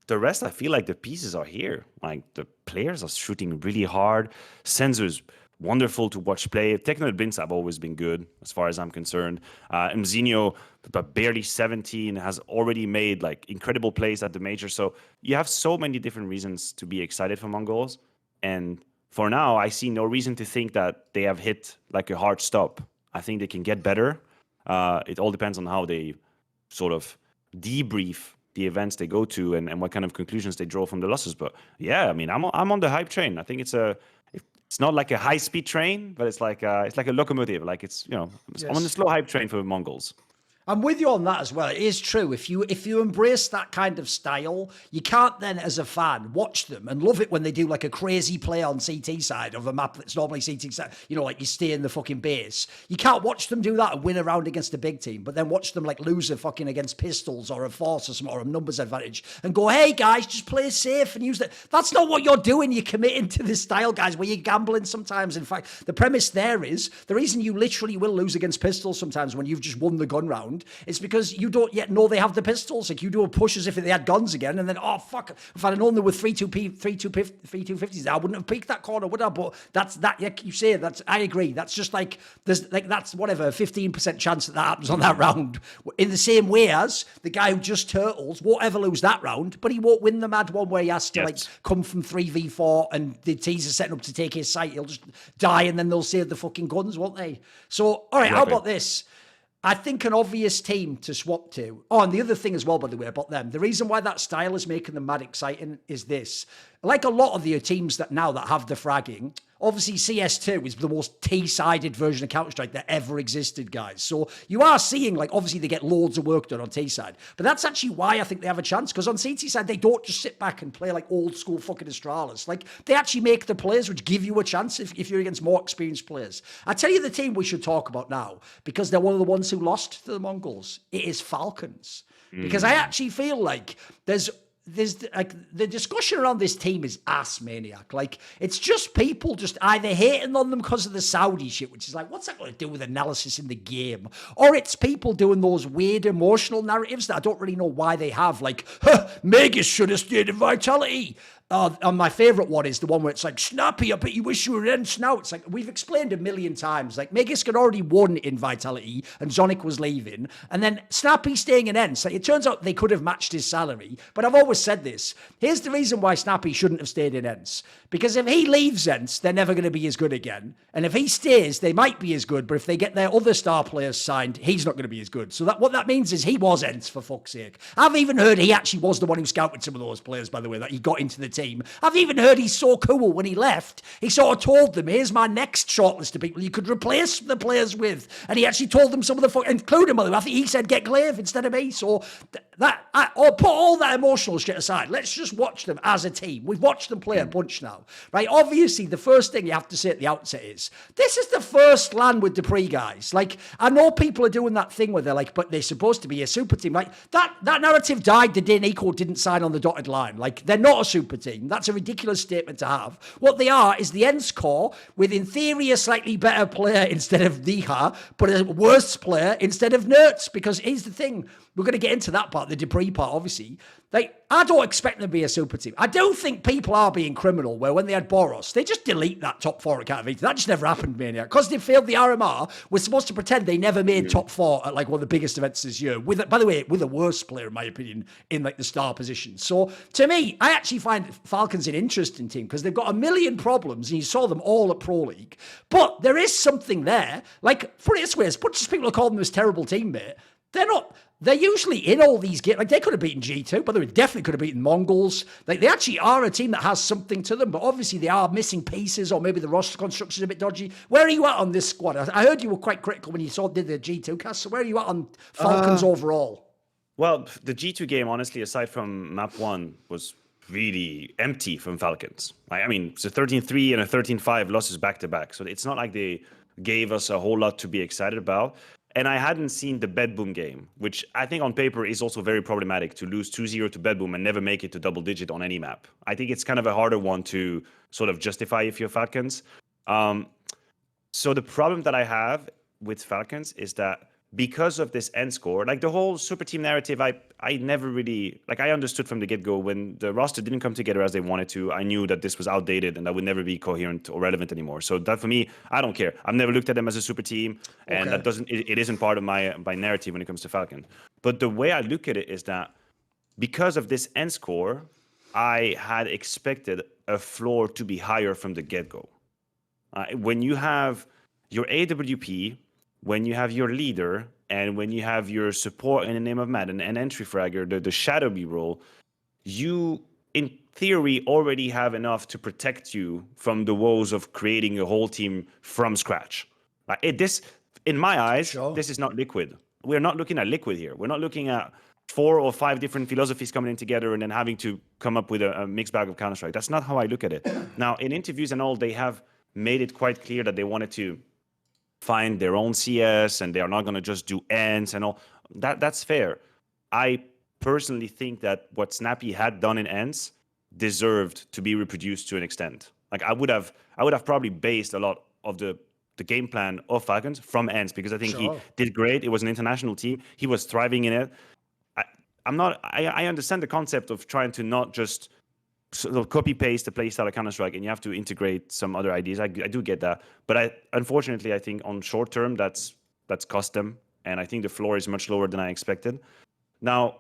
the rest, I feel like the pieces are here. Like, the players are shooting really hard. Senzu's wonderful to watch play. Techno and Binz have always been good, as far as I'm concerned. Mzinho, but barely 17, has already made, like, incredible plays at the major. So you have so many different reasons to be excited for MongolZ. And for now, I see no reason to think that they have hit, like, a hard stop. I think they can get better. It all depends on how they sort of debrief the events they go to and what kind of conclusions they draw from the losses. But yeah, I mean, I'm on the hype train. I think it's not like a high speed train, but it's like a locomotive. Like, it's, I'm on the slow hype train for MongolZ. I'm with you on that as well. It is true. If you embrace that kind of style, you can't then, as a fan, watch them and love it when they do like a crazy play on CT side of a map that's normally CT side. Like, you stay in the fucking base. You can't watch them do that and win a round against a big team, but then watch them like lose a fucking against pistols or a force or something, or a numbers advantage, and go, hey guys, just play safe and use that. That's not what you're doing. You're committing to this style, guys, where you're gambling sometimes. In fact, the premise there is the reason you literally will lose against pistols sometimes when you've just won the gun round round, it's because you don't yet know they have the pistols. Like, you do a push as if they had guns again, and then, oh, fuck, if I'd have known there were 3-250s, I wouldn't have peeked that corner, would I? But that's that, yeah, you say that's, I agree. That's just like, there's like, that's whatever, 15% chance that happens on that round. In the same way as the guy who just turtles won't ever lose that round, but he won't win the mad one where he has to like come from 3v4 and the tees are setting up to take his site. He'll just die and then they'll save the fucking guns, won't they? So, all right, how about this? I think an obvious team to swap to. Oh, and the other thing as well, by the way, about them, the reason why that style is making them mad exciting is this. Like a lot of the teams that have the fragging, obviously CS2 is the most T-sided version of Counter-Strike that ever existed, guys. So you are seeing, like, obviously they get loads of work done on T-side. But that's actually why I think they have a chance, because on CT side, they don't just sit back and play like old school fucking Astralis. Like, they actually make the plays which give you a chance if you're against more experienced players. I tell you the team we should talk about now, because they're one of the ones who lost to the Mongols. It is Falcons. Because I actually feel like there's like the discussion around this team is ass maniac. Like, it's just people just either hating on them because of the Saudi shit, which is like, what's that going to do with analysis in the game? Or it's people doing those weird emotional narratives that I don't really know why they have. Like, Megas should have stayed in Vitality. And my favourite one is the one where it's like, Snappy, I bet you wish you were in now. It's like, we've explained a million times. Like, Megas had already won in Vitality and Zonic was leaving. And then Snappy staying in Ents. Like, it turns out they could have matched his salary. But I've always said this. Here's the reason why Snappy shouldn't have stayed in Ents. Because if he leaves Ents, they're never going to be as good again. And if he stays, they might be as good. But if they get their other star players signed, he's not going to be as good. So what that means is he was Ents, for fuck's sake. I've even heard he actually was the one who scouted some of those players, by the way, that he got into the team. I've even heard he's so cool when he left. He sort of told them, here's my next shortlist of people you could replace the players with. And he actually told them some of the including, by the way, I think he said get Glaive instead of me. So or put all that emotional shit aside. Let's just watch them as a team. We've watched them play a bunch now, right? Obviously, the first thing you have to say at the outset is, this is the first LAN with Dupree, guys. Like, I know people are doing that thing where they're like, but they're supposed to be a super team. Like, that narrative died the day Nico didn't sign on the dotted line. Like, they're not a super team. That's a ridiculous statement to have. What they are is the Ents core with, in theory, a slightly better player instead of Niha, but a worse player instead of Nerds. Because here's the thing, we're going to get into that part, the Dupree part, obviously. Like, I don't expect them to be a super team. I don't think people are being criminal where when they had Boros, they just delete that top four at Cat. That just never happened, Maniac. Because they failed the RMR, we're supposed to pretend they never made top four at like one of the biggest events this year. By the way, with a worse player, in my opinion, in like the star position. So to me, I actually find Falcons an interesting team because they've got a million problems and you saw them all at Pro League. But there is something there. Like, put it this way, as much as people are calling them this terrible teammate, they're not. They're usually in all these games. Like, they could have beaten G2, but they definitely could have beaten MongolZ. Like, they actually are a team that has something to them, but obviously they are missing pieces, or maybe the roster construction is a bit dodgy. Where are you at on this squad? I heard you were quite critical when you did the G2 cast, so where are you at on Falcons overall? Well, the G2 game, honestly, aside from map 1, was really empty from Falcons. I mean, it's a 13-3 and a 13-5 losses back-to-back, so it's not like they gave us a whole lot to be excited about. And I hadn't seen the Bedboom game, which I think on paper is also very problematic, to lose 2-0 to Bedboom and never make it to double digit on any map. I think it's kind of a harder one to sort of justify if you're Falcons. So the problem that I have with Falcons is that because of this end score, like the whole super team narrative, I never really, like, I understood from the get-go when the roster didn't come together as they wanted to. I knew that this was outdated and that would never be coherent or relevant anymore. So that, for me, I don't care. I've never looked at them as a super team, and that doesn't, it isn't part of my narrative when it comes to Falcon. But the way I look at it is that because of this end score, I had expected a floor to be higher from the get-go. When you have your AWP, when you have your leader, and when you have your support in the name of Madden and entry fragger, the Shadow B role, you, in theory, already have enough to protect you from the woes of creating a whole team from scratch. This, in my eyes, This is not Liquid. We're not looking at Liquid here. We're not looking at 4 or 5 different philosophies coming in together and then having to come up with a mixed bag of Counter-Strike. That's not how I look at it. Now, in interviews and all, they have made it quite clear that they wanted to find their own CS and they are not going to just do ends and all. That's fair. I personally think that what Snappy had done in ends deserved to be reproduced to an extent. Like, I would have probably based a lot of the the game plan of Falcons from ends, because I think he did great. It was an international team. He was thriving in it. I understand the concept of trying to not just sort of copy paste the play style of Counter-Strike, and you have to integrate some other ideas. I do get that, but unfortunately I think on short term that's cost them, and I think the floor is much lower than I expected. Now,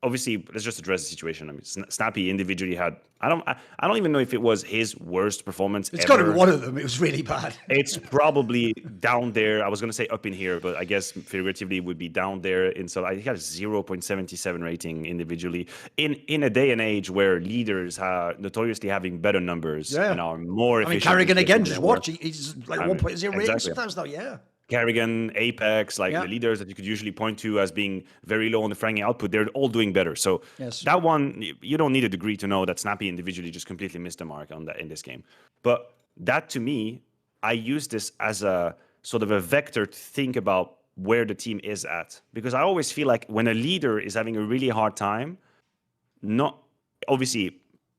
obviously, let's just address the situation. I mean, Snappy individually had, I don't even know if it was his worst performance It's got to be one of them. It was really bad. It's probably down there. I was going to say up in here, but I guess figuratively it would be down there. So I think he had a 0.77 rating individually in a day and age where leaders are notoriously having better numbers and are more efficient. I mean, Carrigan again, just watch. He's like 1.0 rating sometimes now, Carrigan, Apex, like the leaders that you could usually point to as being very low on the fragging output, they're all doing better. So that one, you don't need a degree to know that Snappy individually just completely missed the mark on that in this game. But that, to me, I use this as a sort of a vector to think about where the team is at. Because I always feel like when a leader is having a really hard time, not obviously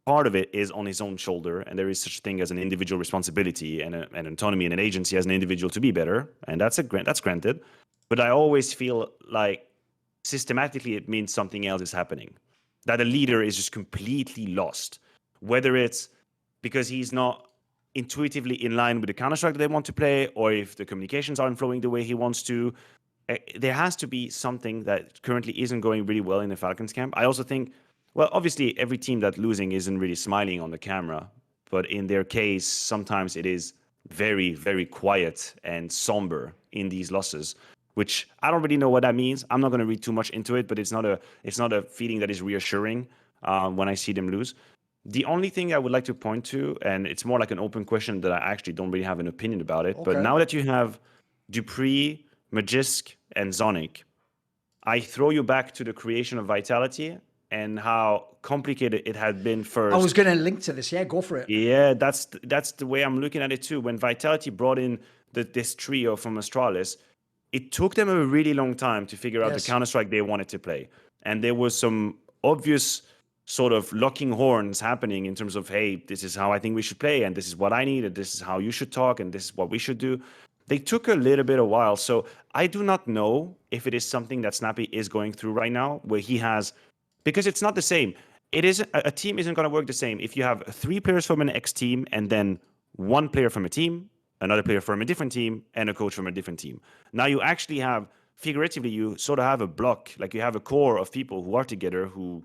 part of it is on his own shoulder, and there is such a thing as an individual responsibility and an autonomy and an agency as an individual to be better, and that's granted. But I always feel like systematically it means something else is happening, that a leader is just completely lost, whether it's because he's not intuitively in line with the Counter-Strike that they want to play, or if the communications aren't flowing the way he wants to. There has to be something that currently isn't going really well in the Falcons camp. I also think, well, obviously, every team that's losing isn't really smiling on the camera. But in their case, sometimes it is very, very quiet and somber in these losses, which I don't really know what that means. I'm not going to read too much into it, but it's not a feeling that is reassuring when I see them lose. The only thing I would like to point to, and it's more like an open question that I actually don't really have an opinion about it, but now that you have dupreeh, Magisk, and Zonic, I throw you back to the creation of Vitality and how complicated it had been first. I was going to link to this. Yeah, go for it. Yeah, that's the way I'm looking at it too. When Vitality brought in this trio from Astralis, it took them a really long time to figure out the Counter-Strike they wanted to play. And there was some obvious sort of locking horns happening in terms of, hey, this is how I think we should play, and this is what I need, and this is how you should talk, and this is what we should do. They took a little bit of a while. So I do not know if it is something that Snappy is going through right now, where he has... Because it's not the same. It is a team isn't going to work the same if you have 3 players from an X team and then 1 player from a team, another player from a different team, and a coach from a different team. Now you actually have, figuratively, you sort of have a block, like you have a core of people who are together who,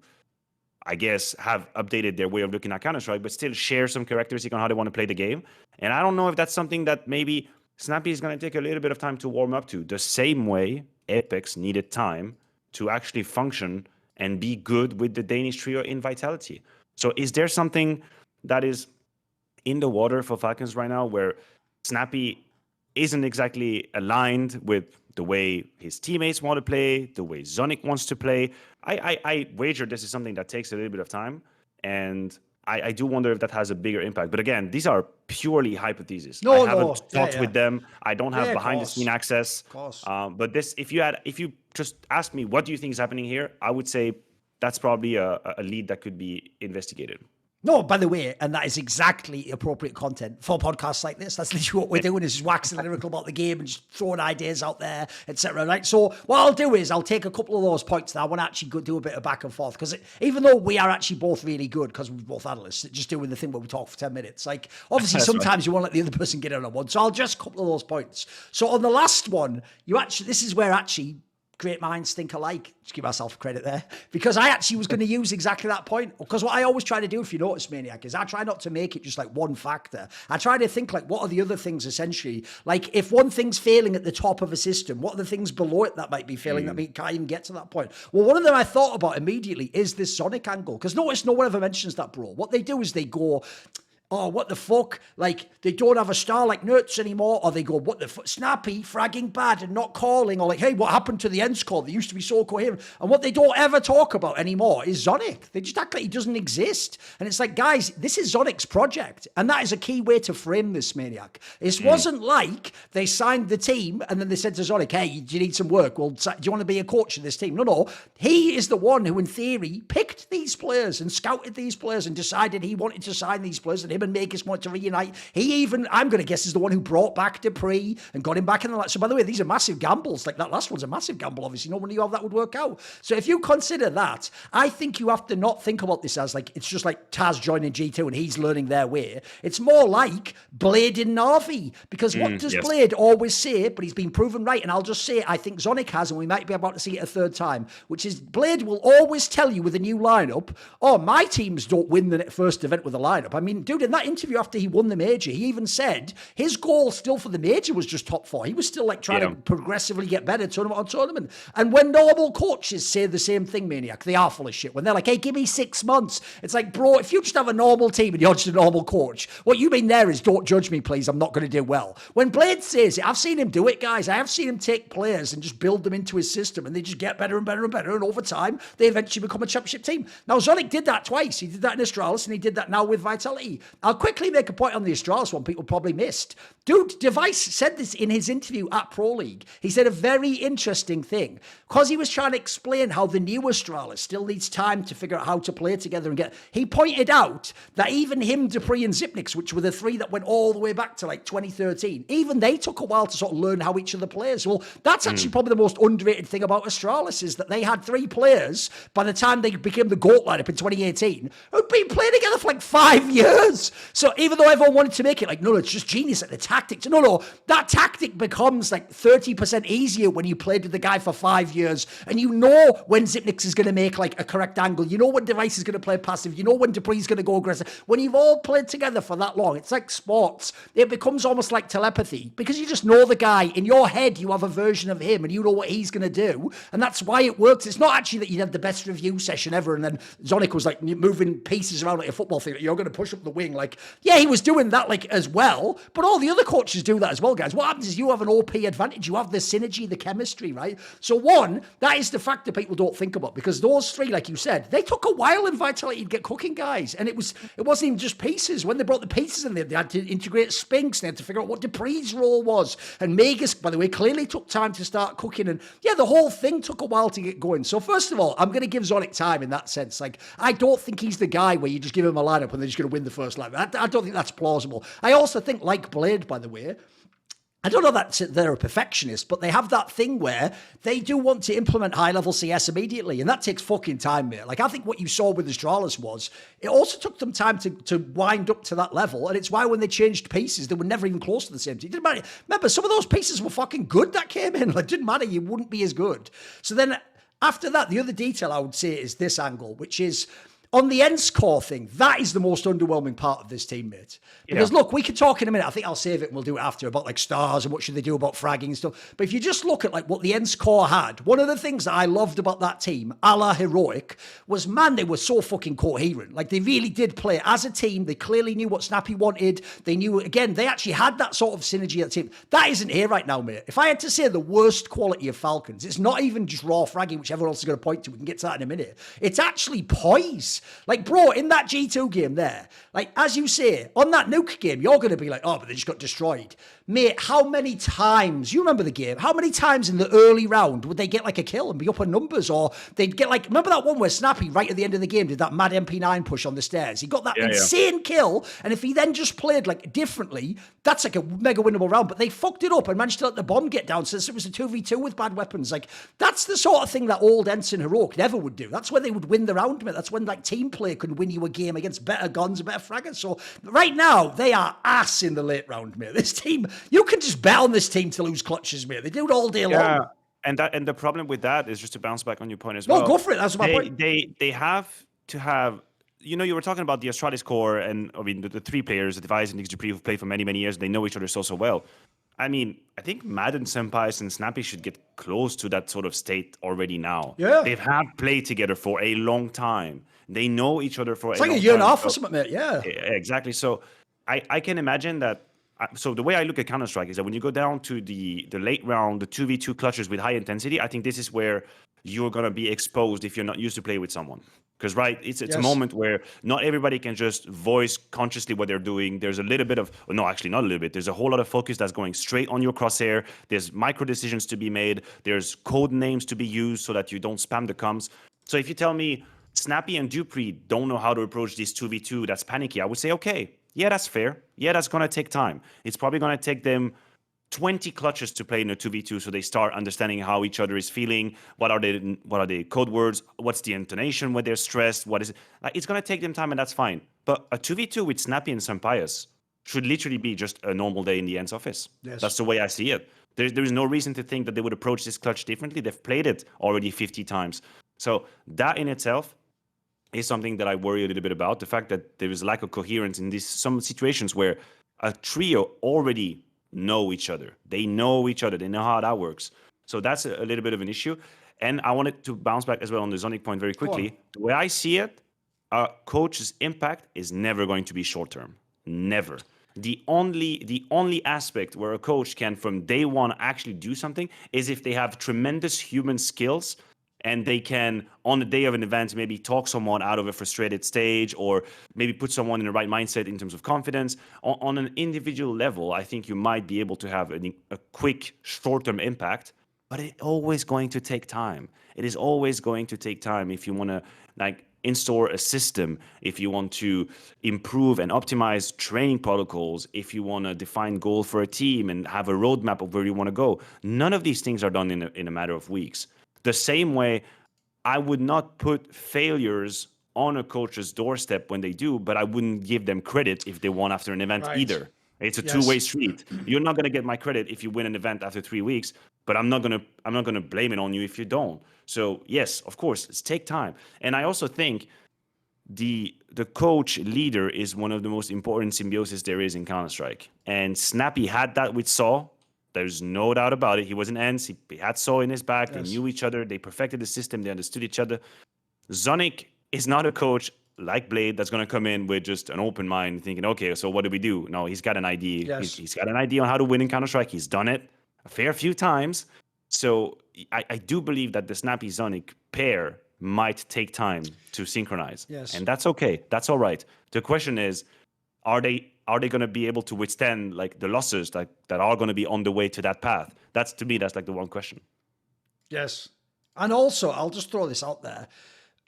I guess, have updated their way of looking at Counter-Strike, but still share some characteristic on how they want to play the game. And I don't know if that's something that maybe Snappy is going to take a little bit of time to warm up to, the same way Apex needed time to actually function and be good with the Danish trio in Vitality. So is there something that is in the water for Falcons right now where Snappy isn't exactly aligned with the way his teammates want to play, the way Zonic wants to play? I wager this is something that takes a little bit of time, and I do wonder if that has a bigger impact. But again, these are purely hypotheses. I haven't talked with them. I don't have behind-the-scene access. Of course. But this, if you just ask me, what do you think is happening here? I would say that's probably a lead that could be investigated. No, by the way, and that is exactly appropriate content for podcasts like this. That's literally what we're doing, is just waxing lyrical about the game and just throwing ideas out there, etc. Right? So what I'll do is I'll take a couple of those points that I want to actually go do a bit of back and forth, because even though we are actually both really good, because we're both analysts, just doing the thing where we talk for 10 minutes, like obviously sometimes you want to let the other person get in on one. So I'll just a couple of those points. So on the last one, this is where actually great minds think alike. Just give myself credit there, because I actually was going to use exactly that point. Because what I always try to do, if you notice, Maniac, is I try not to make it just like one factor. I try to think like, what are the other things essentially? Like if one thing's failing at the top of a system, what are the things below it that might be failing that can't even get to that point? Well, one of them I thought about immediately is this Sonic angle. Because notice no one ever mentions that, bro. What they do is they go, oh, what the fuck? Like, they don't have a star like Nerds anymore. Or they go, what the fuck? Snappy, fragging bad and not calling. Or like, hey, what happened to the end score? They used to be so coherent. And what they don't ever talk about anymore is Zonic. They just act like he doesn't exist. And it's like, guys, this is Zonic's project. And that is a key way to frame this, Maniac. It wasn't like they signed the team and then they said to Zonic, hey, do you need some work? Well, do you want to be a coach of this team? No. He is the one who, in theory, picked these players and scouted these players and decided he wanted to sign these players and him and Magus wanted to reunite. He even, I'm going to guess, is the one who brought back Dupree and got him back in the line. So by the way, these are massive gambles. Like that last one's a massive gamble, obviously. No one knew how that would work out. So if you consider that, I think you have to not think about this as like, it's just like Taz joining G2 and he's learning their way. It's more like Blade in Na'Vi, because what does Blade always say, but he's been proven right, and I'll just say I think Zonic has, and we might be about to see it a third time, which is Blade will always tell you with a new lineup, oh, my teams don't win the first event with a lineup. I mean, dude, in that interview after he won the major, he even said his goal still for the major was just top 4. He was still like trying to progressively get better tournament on tournament. And when normal coaches say the same thing, Maniac, they are full of shit. When they're like, hey, give me 6 months. It's like, bro, if you just have a normal team and you're just a normal coach, what you mean there is don't judge me, please. I'm not going to do well. When Blade says it, I've seen him do it, guys. I have seen him take players and just build them into his system, and they just get better and better and better. And over time, they eventually become a championship team. Now, Zonic did that twice. He did that in Astralis, and he did that now with Vitality. I'll quickly make a point on the Astralis one people probably missed. Dude, Device said this in his interview at Pro League. He said a very interesting thing, because he was trying to explain how the new Astralis still needs time to figure out how to play together and get. He pointed out that even him, Dupree, and Zipnix, which were the 3 that went all the way back to like 2013, even they took a while to sort of learn how each of the players. Well, that's actually probably the most underrated thing about Astralis, is that they had 3 players by the time they became the GOAT lineup in 2018 who'd been playing together for like 5 years. So even though everyone wanted to make it like, no, it's just genius at the tactics. No, that tactic becomes like 30% easier when you played with the guy for 5 years, and you know when Zipnix is going to make like a correct angle. You know when Device is going to play passive. You know when Dupree's going to go aggressive. When you've all played together for that long, it's like sports. It becomes almost like telepathy, because you just know the guy. In your head, you have a version of him and you know what he's going to do. And that's why it works. It's not actually that you had the best review session ever and then Zonic was like moving pieces around like a football thing that you're going to push up the wing. Like, yeah, he was doing that like as well, but all the other coaches do that as well, guys. What happens is you have an OP advantage. You have the synergy, the chemistry, right? So one, that is the factor people don't think about, because those 3, like you said, they took a while in Vitality to get cooking, guys. And it wasn't even just pieces. When they brought the pieces in there, they had to integrate Spinks. They had to figure out what Dupree's role was. And Magus, by the way, clearly took time to start cooking. And yeah, the whole thing took a while to get going. So first of all, I'm going to give Zonic time in that sense. Like, I don't think he's the guy where you just give him a lineup and they're just going to win the first lineup. I don't think that's plausible. I also think, like Blade, by the way, I don't know that they're a perfectionist, but they have that thing where they do want to implement high-level CS immediately, and that takes fucking time, mate. Like, I think what you saw with Astralis was, it also took them time to wind up to that level, and it's why when they changed pieces, they were never even close to the same team. It didn't matter. Remember, some of those pieces were fucking good that came in. Like, it didn't matter. You wouldn't be as good. So then, after that, the other detail I would say is this angle, which is, on the end score thing, that is the most underwhelming part of this team, mate. Because look, we could talk in a minute. I think I'll save it and we'll do it after about like stars and what should they do about fragging and stuff. But if you just look at like what the end score had, one of the things that I loved about that team, a la Heroic, was, man, they were so fucking coherent. Like, they really did play as a team. They clearly knew what Snappy wanted. They knew, again, they actually had that sort of synergy at the team. That isn't here right now, mate. If I had to say the worst quality of Falcons, it's not even just raw fragging, which everyone else is going to point to. We can get to that in a minute. It's actually poise. Like, bro, in that G2 game there, like, as you say, on that nuke game, you're going to be like, oh, but they just got destroyed. Mate, how many times, you remember the game, how many times in the early round would they get like a kill and be up on numbers? Or they'd get like, remember that one where Snappy right at the end of the game did that mad MP9 push on the stairs? He got that insane kill, and if he then just played like differently, that's like a mega winnable round. But they fucked it up and managed to let the bomb get down, so it was a 2v2 with bad weapons. Like, that's the sort of thing that old Ensign Heroic never would do. That's when they would win the round, mate. That's when like team play could win you a game against better guns and better fraggers. So right now, they are ass in the late round, mate. This team, you can just bet on this team to lose clutches, mate. They do it all day long. And the problem with that is, just to bounce back on your point as well. No, go for it. That's my point. They have to have, you know, you were talking about the Astralis core, and I mean the 3 players, the Device and Dupree, who've played for many, many years. They know each other so well. I mean, I think Madden Senpais and Snappy should get close to that sort of state already now. Yeah. They've had played together for a long time. They know each other for it's like a year and a half or something, mate. Yeah. Exactly. So I can imagine that. So the way I look at Counter-Strike is that when you go down to the late round, the 2v2 clutches with high intensity, I think this is where you're going to be exposed if you're not used to play with someone. Because, right, it's a moment where not everybody can just voice consciously what they're doing. There's a little bit of, no, actually not a little bit. There's a whole lot of focus that's going straight on your crosshair. There's micro decisions to be made. There's code names to be used so that you don't spam the comms. So if you tell me Snappy and Dupree don't know how to approach this 2v2 that's panicky, I would say, okay, Yeah, that's fair. Yeah, that's going to take time. It's probably going to take them 20 clutches to play in a 2v2, so they start understanding how each other is feeling. What are the code words? What's the intonation when they're stressed? What is it? It's going to take them time, and that's fine. But a 2v2 with Snappy and Sampaias should literally be just a normal day in the Ents office. Yes. That's the way I see it. There's no reason to think that they would approach this clutch differently. They've played it already 50 times. So that in itself is something that I worry a little bit about. The fact that there is lack of coherence in some situations where a trio already know each other. They know each other. They know how that works. So that's a little bit of an issue. And I wanted to bounce back as well on the Zonic point very quickly. The way I see it, a coach's impact is never going to be short-term. Never. The only aspect where a coach can from day one actually do something is if they have tremendous human skills and they can, on the day of an event, maybe talk someone out of a frustrated stage or maybe put someone in the right mindset in terms of confidence. On an individual level, I think you might be able to have a quick, short-term impact, but it's always going to take time. It is always going to take time if you want to install a system, if you want to improve and optimize training protocols, if you want to define goal for a team and have a roadmap of where you want to go. None of these things are done in a matter of weeks. The same way, I would not put failures on a coach's doorstep when they do, but I wouldn't give them credit if they won after an event either. It's a two-way street. You're not going to get my credit if you win an event after 3 weeks, but I'm not going to blame it on you if you don't. So yes, of course, it's take time. And I also think the coach leader is one of the most important symbiosis there is in Counter-Strike. And Snappy had that with Saw. There's no doubt about it. He was an Ents. He had Saw in his back. They knew each other. They perfected the system. They understood each other. Zonic is not a coach like Blade that's going to come in with just an open mind thinking, okay, so what do we do? No, he's got an idea. Yes. He's got an idea on how to win in Counter-Strike. He's done it a fair few times. So I do believe that the Snappy Zonic pair might take time to synchronize. Yes. And that's okay. That's all right. The question is, are they going to be able to withstand the losses that are going to be on the way to that path? That's, to me, that's the one question. Yes. And also, I'll just throw this out there.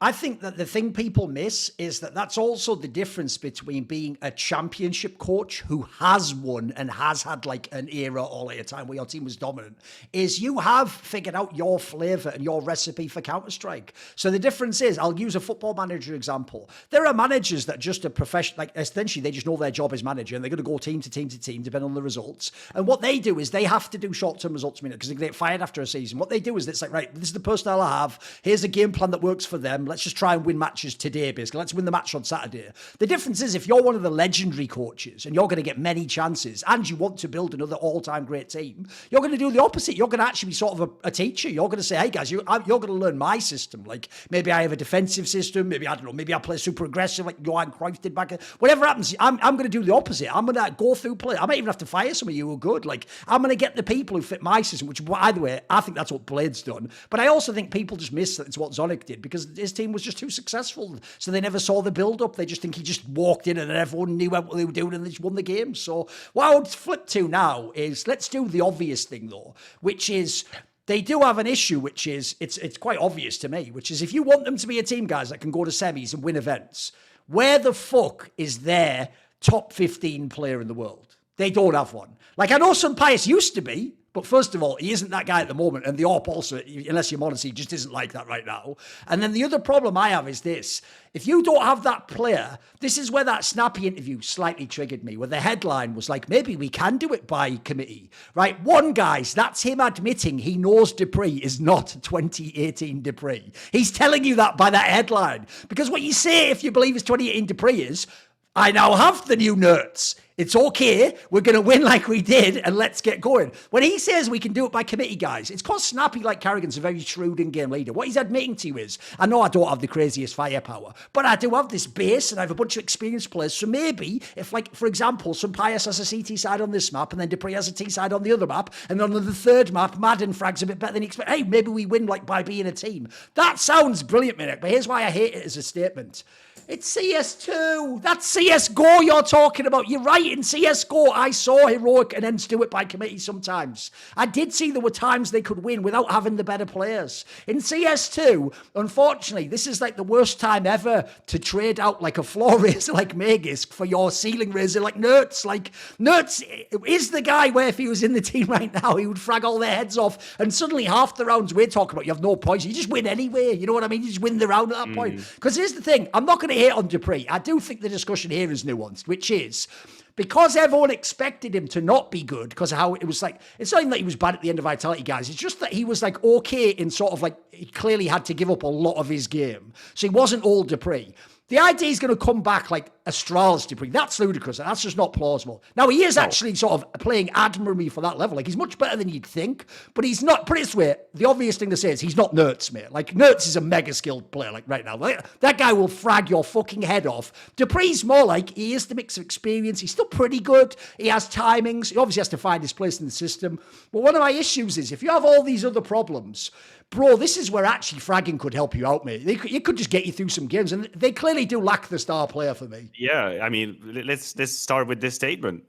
I think that the thing people miss is that that's also the difference between being a championship coach who has won and has had an era or a time where your team was dominant, is you have figured out your flavor and your recipe for Counter-Strike. So the difference is, I'll use a football manager example. There are managers that just are professional, essentially they just know their job as manager and they're going to go team to team to team, depending on the results. And what they do is they have to do short-term results because they get fired after a season. What they do is it's right, this is the personnel I have. Here's a game plan that works for them. Let's just try and win matches today, basically. Let's win the match on Saturday. The difference is if you're one of the legendary coaches and you're going to get many chances and you want to build another all-time great team, you're going to do the opposite. You're going to actually be sort of a teacher. You're going to say, hey guys, you're going to learn my system. Maybe I have a defensive system. Maybe, I don't know, maybe I play super aggressive like Johan Cruyff did back. Whatever happens, I'm going to do the opposite. I'm going to go through play. I might even have to fire some of you who are good. I'm going to get the people who fit my system, which, by the way, I think that's what Blade's done. But I also think people just miss that it's what Zonic did because his team was just too successful. So they never saw the build-up. They just think he just walked in and everyone knew what they were doing and they just won the game. So what I would flip to now is, let's do the obvious thing though, which is they do have an issue, which is, it's quite obvious to me, which is if you want them to be a team, guys, that can go to semis and win events, where the fuck is their top 15 player in the world? They don't have one. I know Sampaias used to be, but first of all, he isn't that guy at the moment. And the AWP also, unless you're MongolZ, just isn't like that right now. And then the other problem I have is this. If you don't have that player, this is where that Snappy interview slightly triggered me, where the headline was maybe we can do it by committee, right? One, guys, that's him admitting he knows Dupree is not 2018 Dupree. He's telling you that by that headline. Because what you say, if you believe it's 2018 Dupree, is, I now have the new nerds. It's okay. We're going to win like we did, and let's get going. When he says we can do it by committee, guys, it's because Snappy, like Carrigan's a very shrewd in-game leader. What he's admitting to you is, I know I don't have the craziest firepower, but I do have this base, and I have a bunch of experienced players. So maybe if, for example, Sampaias has a CT side on this map, and then Dupree has a T side on the other map, and on the third map, Madden frags a bit better than he expected. Hey, maybe we win by being a team. That sounds brilliant, Maniac, but here's why I hate it as a statement. It's CS2. That's CSGO you're talking about. You're right. In CSGO, I saw heroic and ends do it by committee sometimes. I did see there were times they could win without having the better players. In CS2, unfortunately, this is like the worst time ever to trade out like a floor raiser like Magisk for your ceiling raiser like Nerds. Like, Nerds is the guy where if he was in the team right now, he would frag all their heads off. And suddenly half the rounds we're talking about, you have no points. You just win anyway. You know what I mean? You just win the round at that point. Because here's the thing. I'm not going to hate on Dupree. I do think the discussion here is nuanced, which is because everyone expected him to not be good because of how it was like, it's not even that he was bad at the end of Vitality, guys. It's just that he was like okay in sort of like, he clearly had to give up a lot of his game. So he wasn't all Dupree. The idea is going to come back like Astralis Dupree. That's ludicrous. That's just not plausible. Now, he is actually sort of playing admirably for that level. Like, he's much better than you'd think, but he's not, put it this way, the obvious thing to say is he's not Nerds, mate. Like, Nerds is a mega skilled player, like, right now. Like, that guy will frag your fucking head off. Dupree's more like, he is the mix of experience. He's still pretty good. He has timings. He obviously has to find his place in the system. But one of my issues is, if you have all these other problems, bro, this is where actually fragging could help you out, mate. It could just get you through some games, and they clearly do lack the star player for me. Yeah, I mean, let's start with this statement.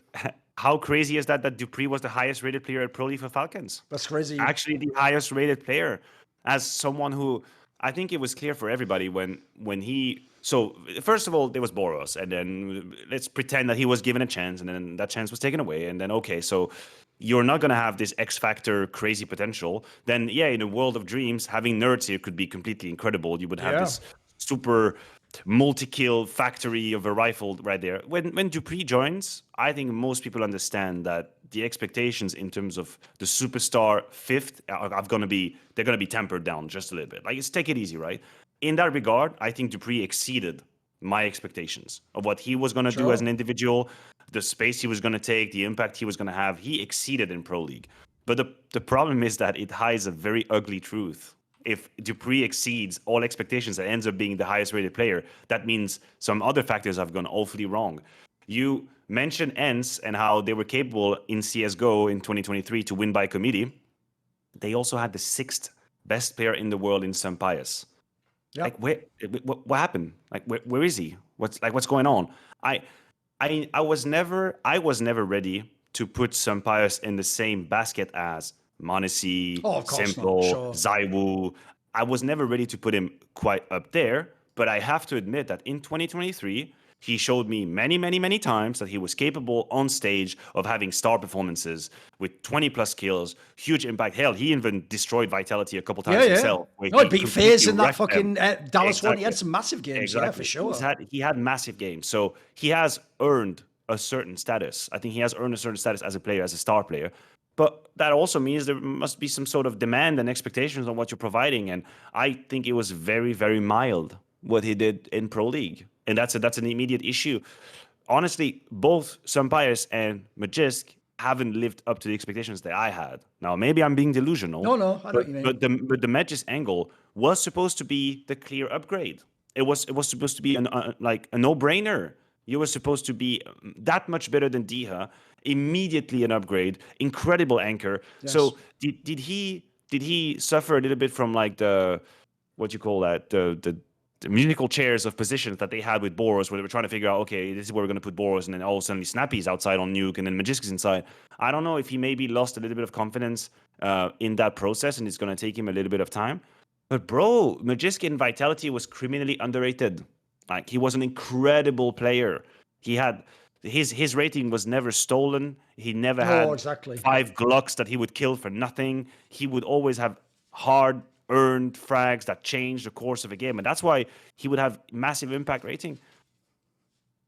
How crazy is that Dupree was the highest rated player at Pro League for Falcons? That's crazy. Actually, the highest rated player. As someone who, I think it was clear for everybody when he... So, first of all, there was Boros, and then let's pretend that he was given a chance, and then that chance was taken away, and then, okay, so you're not going to have this X-Factor crazy potential, then, yeah, in a world of dreams, having Nerds here could be completely incredible. You would have this super multi-kill factory of a rifle right there. When Dupree joins, I think most people understand that the expectations in terms of the superstar fifth they're going to be tempered down just a little bit. Like, let's take it easy, right? In that regard, I think Dupree exceeded my expectations of what he was going to do as an individual, the space he was going to take, the impact he was going to have. He exceeded in Pro League. But the problem is that it hides a very ugly truth. If Dupree exceeds all expectations and ends up being the highest rated player, that means some other factors have gone awfully wrong. You mentioned ENCE and how they were capable in CSGO in 2023 to win by committee. They also had the 6th best player in the world in Sampaius. Yep. Like, what happened? Like, where is he? What's going on? I was never ready to put Sampaius in the same basket as MongolZ, Simple, Zaiwu. I was never ready to put him quite up there, but I have to admit that in 2023, he showed me many, many, many times that he was capable on stage of having star performances with 20 plus kills, huge impact. Hell, he even destroyed Vitality a couple times himself. No, he beat Fizz in that fucking Dallas one. He had some massive games, yeah, for sure. He had massive games. So he has earned a certain status. I think he has earned a certain status as a player, as a star player. But that also means there must be some sort of demand and expectations on what you're providing. And I think it was very, very mild what he did in Pro League. And that's an immediate issue. Honestly, both Sampaius and Magisk haven't lived up to the expectations that I had. Now, maybe I'm being delusional. No, I know what you mean. But the Magisk angle was supposed to be the clear upgrade. It was supposed to be a no-brainer. You were supposed to be that much better than Diha. Immediately an upgrade. Incredible anchor. Yes. So did he suffer a little bit from like the musical chairs of positions that they had with Boros, where they were trying to figure out, okay, this is where we're going to put Boros, and then all of a sudden Snappy's outside on Nuke, and then Magisk is inside. I don't know if he maybe lost a little bit of confidence in that process, and it's going to take him a little bit of time. But bro, Magisk in Vitality was criminally underrated. Like, he was an incredible player. He had his rating was never stolen. He never had 5 Glocks that he would kill for nothing. He would always have hard earned frags that changed the course of a game, and that's why he would have massive impact rating.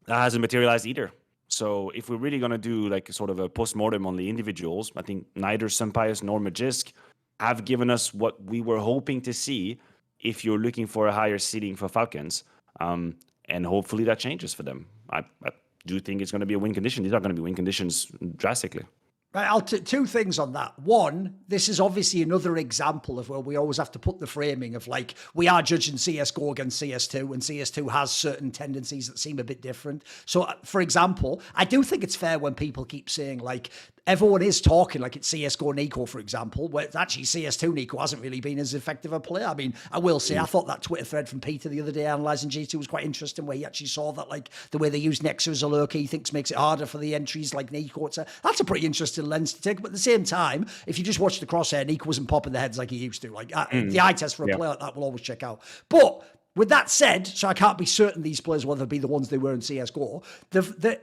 That hasn't materialized either. So if we're really going to do like sort of a post-mortem on the individuals, I think neither Sampaius nor Magisk have given us what we were hoping to see if you're looking for a higher seeding for Falcons. And hopefully that changes for them. I do think it's going to be a win condition. These are going to be win conditions drastically. Right, two things on that. One, this is obviously another example of where we always have to put the framing of like, we are judging CSGO against CS2, and CS2 has certain tendencies that seem a bit different. So, for example, I do think it's fair when people keep saying like, everyone is talking like it's CSGO Nico, for example, where it's actually CS2 Nico hasn't really been as effective a player. I mean, I will say, I thought that Twitter thread from Peter the other day analysing G2 was quite interesting, where he actually saw that, like, the way they use Nexa as a lurker, he thinks makes it harder for the entries like Nico. That's a pretty interesting lens to take. But at the same time, if you just watch the crosshair, Nico wasn't popping the heads like he used to. Like, the eye test for a player like that will always check out. But with that said, so I can't be certain these players will be the ones they were in CSGO.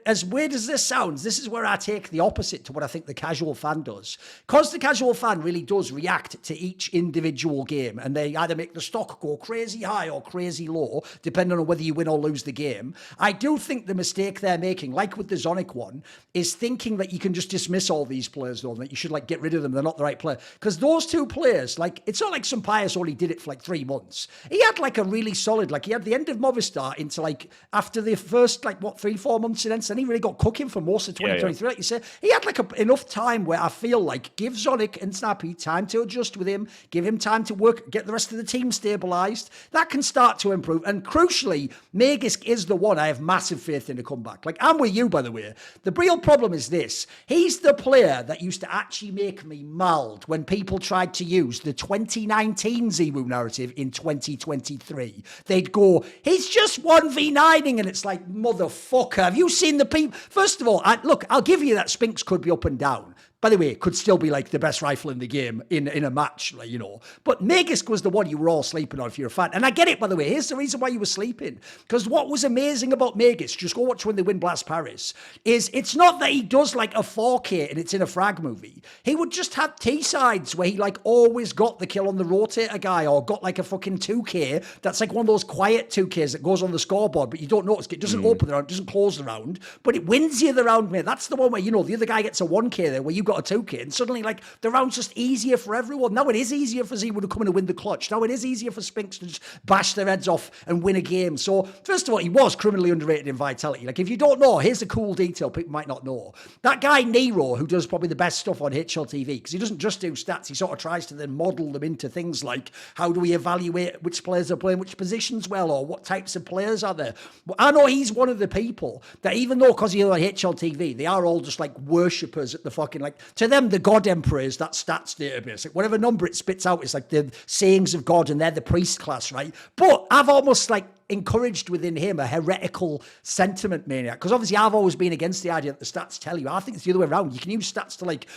As weird as this sounds, this is where I take the opposite to what I think the casual fan does. Because the casual fan really does react to each individual game, and they either make the stock go crazy high or crazy low, depending on whether you win or lose the game. I do think the mistake they're making, like with the Zonic one, is thinking that you can just dismiss all these players, though, and that you should, like, get rid of them. They're not the right player. Because those two players, like, it's not like Sampaio only did it for, like, 3 months. He had, like, a really solid, like, he had the end of Movistar into, like, after the first, like, 3-4 months in Ents, and he really got cooking for most of 2023. Like you said, he had, like, enough time where I feel like give Zonic and Snappy time to adjust with him, give him time to work, get the rest of the team stabilised. That can start to improve. And crucially, Magisk is the one I have massive faith in to come back. Like, I'm with you, by the way. The real problem is this. He's the player that used to actually make me mild when people tried to use the 2019 Ziwu narrative in 2023. They'd go, he's just 1v9ing, and it's like, motherfucker, have you seen the people? First of all, look, I'll give you that Spinks could be up and down. By the way, it could still be like the best rifle in the game in a match, like, you know. But Magisk was the one you were all sleeping on if you're a fan. And I get it, by the way. Here's the reason why you were sleeping. Because what was amazing about Magisk, just go watch when they win Blast Paris, is it's not that he does like a 4K and it's in a frag movie. He would just have T-sides where he like always got the kill on the rotator guy, or got like a fucking 2K that's like one of those quiet 2Ks that goes on the scoreboard, but you don't notice. It doesn't open the round, it doesn't close the round, but it wins you the round, mate. That's the one where, you know, the other guy gets a 1K there where you got a 2K, and suddenly, like, the round's just easier for everyone. Now it is easier for Ziwu to come in and win the clutch. Now it is easier for Spinks to just bash their heads off and win a game. So, first of all, he was criminally underrated in Vitality. Like, if you don't know, here's a cool detail people might not know. That guy, Nero, who does probably the best stuff on HLTV, because he doesn't just do stats, he sort of tries to then model them into things like, how do we evaluate which players are playing which positions well, or what types of players are there? Well, I know he's one of the people that, even though, because he's on HLTV, they are all just like worshippers at the fucking, like, to them, the God Emperor is that stats database. Like, whatever number it spits out is like the sayings of God, and they're the priest class, right? But I've almost like encouraged within him a heretical sentiment maniac, because obviously I've always been against the idea that the stats tell you. I think it's the other way around. You can use stats to like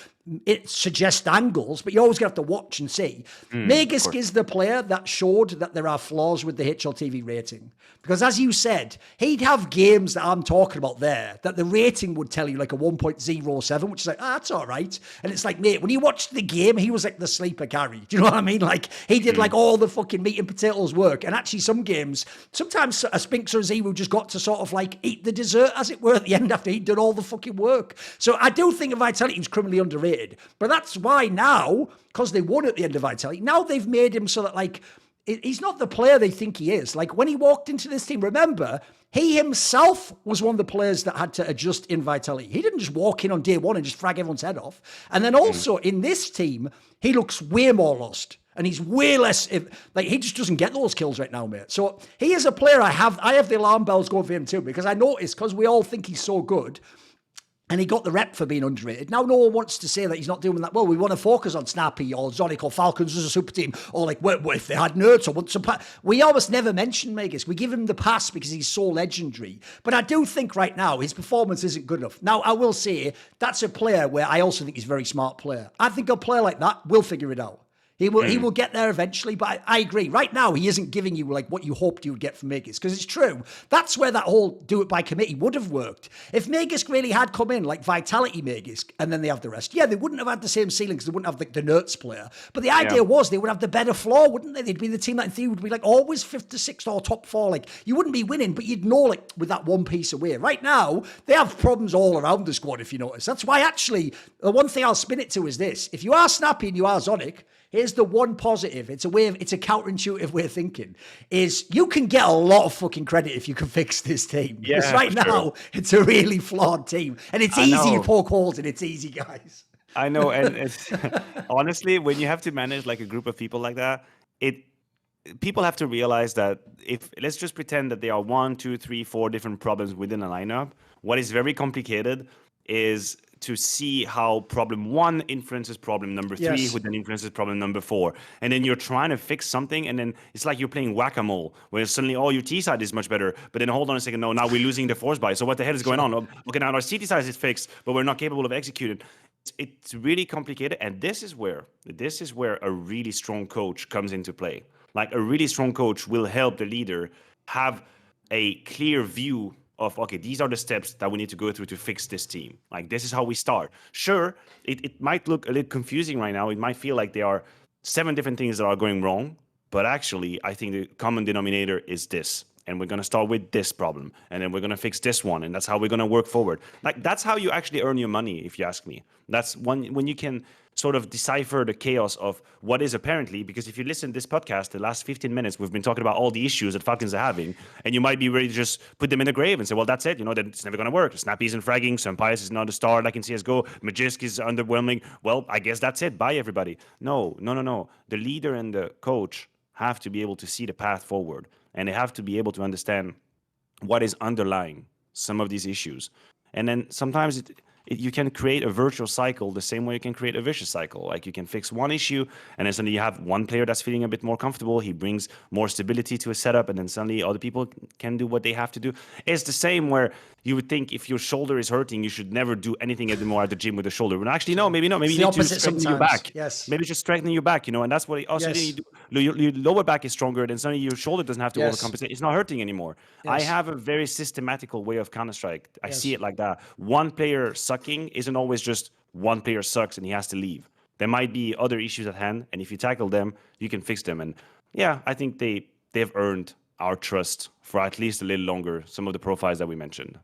it suggest angles, but you always have to watch and see. Magisk is the player that showed that there are flaws with the HLTV rating, because as you said, he'd have games that I'm talking about there that the rating would tell you like a 1.07, which is like, that's all right. And it's like, mate, when you watched the game, he was like the sleeper carry. Do you know what I mean? Like, he did like all the fucking meat and potatoes work. And actually some games, sometimes a Spinks or a Ziwu just got to sort of like eat the dessert, as it were, at the end after he'd done all the fucking work. So I do think Vitality was criminally underrated. But that's why now, because they won at the end of Vitality, now they've made him so that, like, he's not the player they think he is. Like, when he walked into this team, remember, he himself was one of the players that had to adjust in Vitality. He didn't just walk in on day one and just frag everyone's head off. And then also in this team, he looks way more lost. And he's way less, he just doesn't get those kills right now, mate. So he is a player I have the alarm bells going for him too, because I noticed, because we all think he's so good, and he got the rep for being underrated. Now no one wants to say that he's not doing that well. We want to focus on Snappy or Zonic or Falcons as a super team, or like, what if they had nerds or what? We almost never mention Magisk. We give him the pass because he's so legendary. But I do think right now his performance isn't good enough. Now I will say that's a player where I also think he's a very smart player. I think a player like that will figure it out. He will get there eventually, but I agree. Right now, he isn't giving you like what you hoped you would get from Magisk, because it's true. That's where that whole do it by committee would have worked. If Magisk really had come in like Vitality Magisk, and then they have the rest, yeah, they wouldn't have had the same ceiling because they wouldn't have like the Nerds player. But the idea was they would have the better floor, wouldn't they? They'd be the team that in theory would be like always 5th to 6th or top 4. Like, you wouldn't be winning, but you'd know like with that one piece away. Right now, they have problems all around the squad, if you notice. That's why actually, the one thing I'll spin it to is this. If you are Snappy and you are Zonic, here's the one positive. It's a counterintuitive way of thinking, is you can get a lot of fucking credit if you can fix this team. Yeah, because right now, it's a really flawed team. And it's easy to poke holes in. It's easy, guys. I know. And it's honestly, when you have to manage like a group of people like that, people have to realize that let's just pretend that there are 1, 2, 3, 4 different problems within a lineup. What is very complicated is to see how problem 1 influences problem number 3, Yes. who then influences problem number 4. And then you're trying to fix something, and then it's like you're playing whack-a-mole, where suddenly, oh, your T side is much better, but then hold on a second, no, now we're losing the force buy. So what the hell is going on? Okay, now our CT side is fixed, but we're not capable of executing. It's really complicated, and this is where a really strong coach comes into play. Like, a really strong coach will help the leader have a clear view of, okay, these are the steps that we need to go through to fix this team. Like, this is how we start. Sure, it might look a little confusing right now. It might feel like there are 7 different things that are going wrong, but actually, I think the common denominator is this. And we're going to start with this problem, and then we're going to fix this one, and that's how we're going to work forward. Like, that's how you actually earn your money, if you ask me. That's when you can sort of decipher the chaos of what is apparently, because if you listen to this podcast, the last 15 minutes, we've been talking about all the issues that Falcons are having, and you might be ready to just put them in the grave and say, well, that's it, then it's never going to work. Snappy isn't fragging, Sampaius is not a star like in CSGO, Magisk is underwhelming. Well, I guess that's it. Bye, everybody. No. The leader and the coach have to be able to see the path forward, and they have to be able to understand what is underlying some of these issues. And then sometimes you can create a virtual cycle the same way you can create a vicious cycle. Like, you can fix one issue, and then suddenly you have one player that's feeling a bit more comfortable. He brings more stability to a setup, and then suddenly other people can do what they have to do. It's the same where you would think if your shoulder is hurting, you should never do anything anymore at the gym with the shoulder. But actually, no, maybe not. Maybe you need to strengthen your back. Yes. Maybe just strengthen your back, and that's what also you do. Your lower back is stronger, then suddenly your shoulder doesn't have to overcompensate. It's not hurting anymore. Yes. I have a very systematical way of Counter-Strike. I see it like that. One player sucking isn't always just one player sucks and he has to leave. There might be other issues at hand, and if you tackle them, you can fix them. And yeah, I think they've earned our trust for at least a little longer, some of the profiles that we mentioned.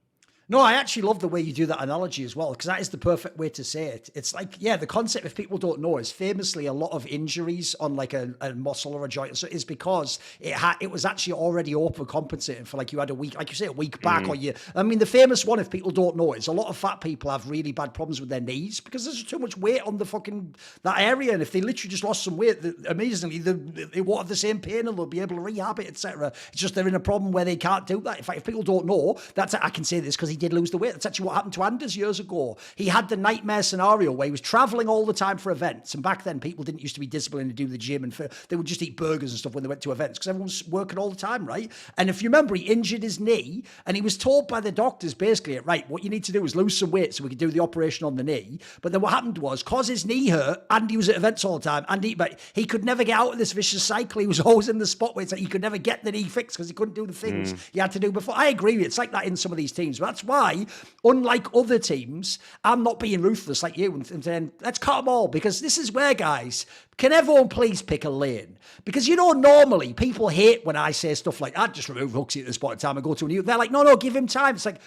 No, I actually love the way you do that analogy as well, because that is the perfect way to say it. It's like, the concept, if people don't know, is famously a lot of injuries on like a muscle or a joint. So is because it was actually already overcompensating for, like, you had a week, like you say, a week back, or the famous one, if people don't know, is a lot of fat people have really bad problems with their knees because there's too much weight on the fucking that area, and if they literally just lost some weight, amazingly they won't have the same pain and they'll be able to rehab it, etc. It's just they're in a problem where they can't do that. In fact, if people don't know, I can say this because he did lose the weight. That's actually what happened to Anders years ago. He had the nightmare scenario where he was traveling all the time for events, and back then people didn't used to be disciplined to do the gym, and they would just eat burgers and stuff when they went to events because everyone was working all the time, right? And if you remember, he injured his knee, and he was told by the doctors basically, right, what you need to do is lose some weight so we could do the operation on the knee. But then what happened was, cause his knee hurt, and he was at events all the time, but he could never get out of this vicious cycle. He was always in the spot where it's like he could never get the knee fixed because he couldn't do the things he had to do before. I agree with you. It's like that in some of these teams. But that's why, unlike other teams, I'm not being ruthless like you and saying, let's cut them all, because this is where, guys, can everyone please pick a lane? Because, normally people hate when I say stuff like, I'd just remove Huxley at this point in time and go to a new. They're like, no, give him time. It's like,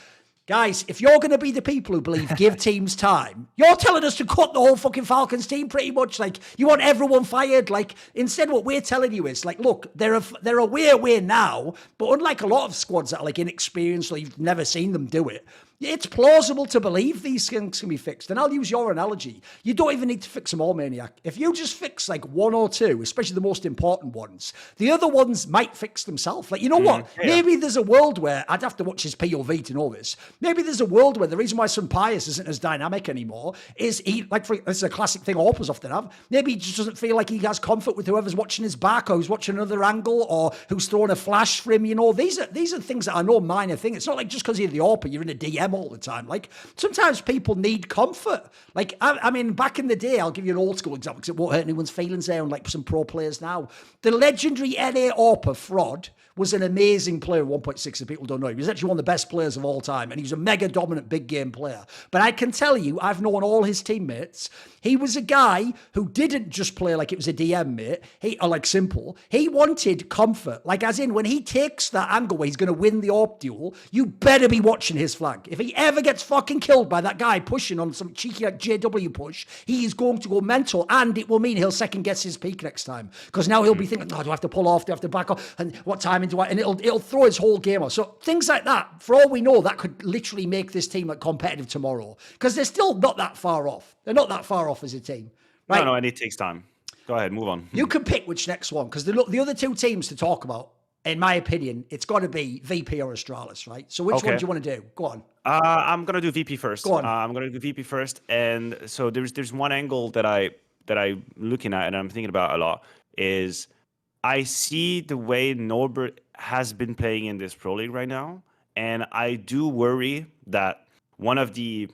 guys, if you're going to be the people who believe give teams time, you're telling us to cut the whole fucking Falcons team pretty much. Like, you want everyone fired. Like, instead what we're telling you is, like, look, they're a way away now, but unlike a lot of squads that are, like, inexperienced or you've never seen them do it, it's plausible to believe these things can be fixed. And I'll use your analogy. You don't even need to fix them all, Maniac. If you just fix like one or two, especially the most important ones, the other ones might fix themselves. Like, you know what? Yeah. Maybe there's a world where, I'd have to watch his POV to know this. Maybe there's a world where the reason why Sampaius isn't as dynamic anymore is this is a classic thing Orpers often have. Maybe he just doesn't feel like he has comfort with whoever's watching his back, or who's watching another angle, or who's throwing a flash for him. These are things that are no minor thing. It's not like just because you're the Orper, you're in a DM all the time. Like, sometimes people need comfort. Like, I mean, back in the day, I'll give you an old school example because it won't hurt anyone's feelings there, and like some pro players now. The legendary NA Orper Fraud was an amazing player, 1.6, if people don't know. He was actually one of the best players of all time, and he was a mega dominant big game player. But I can tell you, I've known all his teammates. He was a guy who didn't just play like it was a DM mate, or like simple. He wanted comfort. Like, as in, when he takes that angle where he's going to win the AWP duel, you better be watching his flank. If he ever gets fucking killed by that guy pushing on some cheeky like JW push, he is going to go mental, and it will mean he'll second guess his peak next time. Because now he'll be thinking, oh, do I have to pull off? Do I have to back off? And what timing do I? And it'll throw his whole game off. So things like that, for all we know, that could literally make this team like competitive tomorrow. Because they're still not that far off. They're not that far off as a team. Right? No, and it takes time. Go ahead, move on. You can pick which next one, because the other two teams to talk about, in my opinion, it's got to be VP or Astralis, right? So which one do you want to do? Go on. I'm gonna do VP first. Go on. I'm gonna do VP first, and so there's one angle that I'm looking at and I'm thinking about a lot is I see the way Norbert has been playing in this Pro League right now, and I do worry that one of the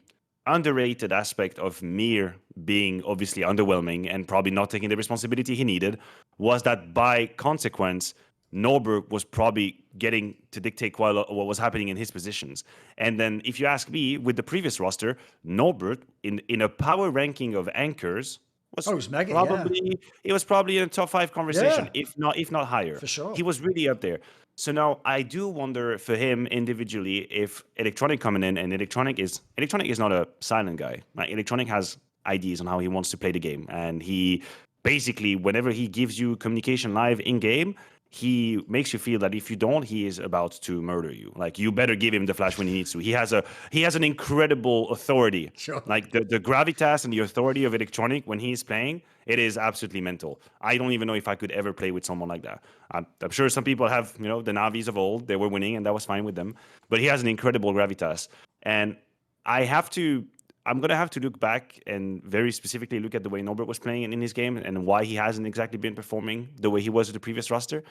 underrated aspect of Mir being obviously underwhelming and probably not taking the responsibility he needed was that by consequence, Norbert was probably getting to dictate quite a lot of what was happening in his positions. And then if you ask me, with the previous roster, Norbert in a power ranking of anchors was mega, probably it was probably in a top 5 conversation, if not higher. For sure. He was really up there. So now I do wonder for him individually if Electronic coming in, and Electronic is not a silent guy. Like, Electronic has ideas on how he wants to play the game, and he basically, whenever he gives you communication live in game, he makes you feel that if you don't, he is about to murder you. Like, you better give him the flash when he needs to. He has an incredible authority. Sure. Like the gravitas and the authority of Electronic when he's playing, it is absolutely mental. I don't even know if I could ever play with someone like that. I'm sure some people have, the Navis of old, they were winning and that was fine with them. But he has an incredible gravitas. And I'm going to have to look back and very specifically look at the way Norbert was playing in his game and why he hasn't exactly been performing the way he was with the previous roster.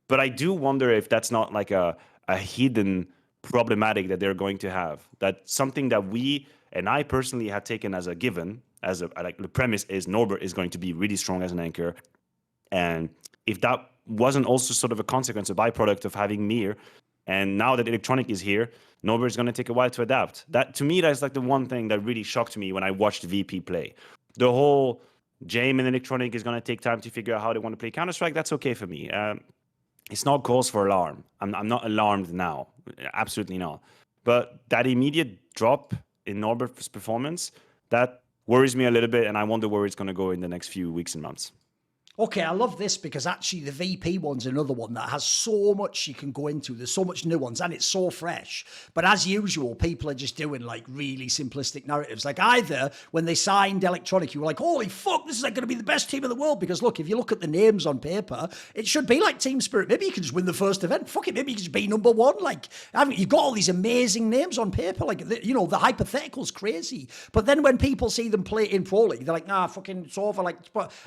But I do wonder if that's not like a hidden problematic that they're going to have. That's something that we, and I personally had taken as a given, like the premise is Norbert is going to be really strong as an anchor. And if that wasn't also sort of a consequence, a byproduct of having Mir, and now that Electronic is here, Norbert is going to take a while to adapt. That, to me, that's like the one thing that really shocked me when I watched VP play. The whole Jame and Electronic is going to take time to figure out how they want to play Counter-Strike. That's okay for me. It's not cause for alarm. I'm not alarmed now. Absolutely not. But that immediate drop in Norbert's performance, that worries me a little bit, and I wonder where it's going to go in the next few weeks and months. Okay, I love this because actually the VP one's another one that has so much you can go into. There's so much nuance and it's so fresh. But as usual, people are just doing like really simplistic narratives. Like either when they signed Electronic, you were like, holy fuck, this is like going to be the best team in the world. Because look, if you look at the names on paper, it should be like Team Spirit. Maybe you can just win the first event. Fuck it, maybe you can just be number one. Like, you've got all these amazing names on paper. Like, the hypothetical's crazy. But then when people see them play in Pro League, they're like, nah, fucking it's over. Like,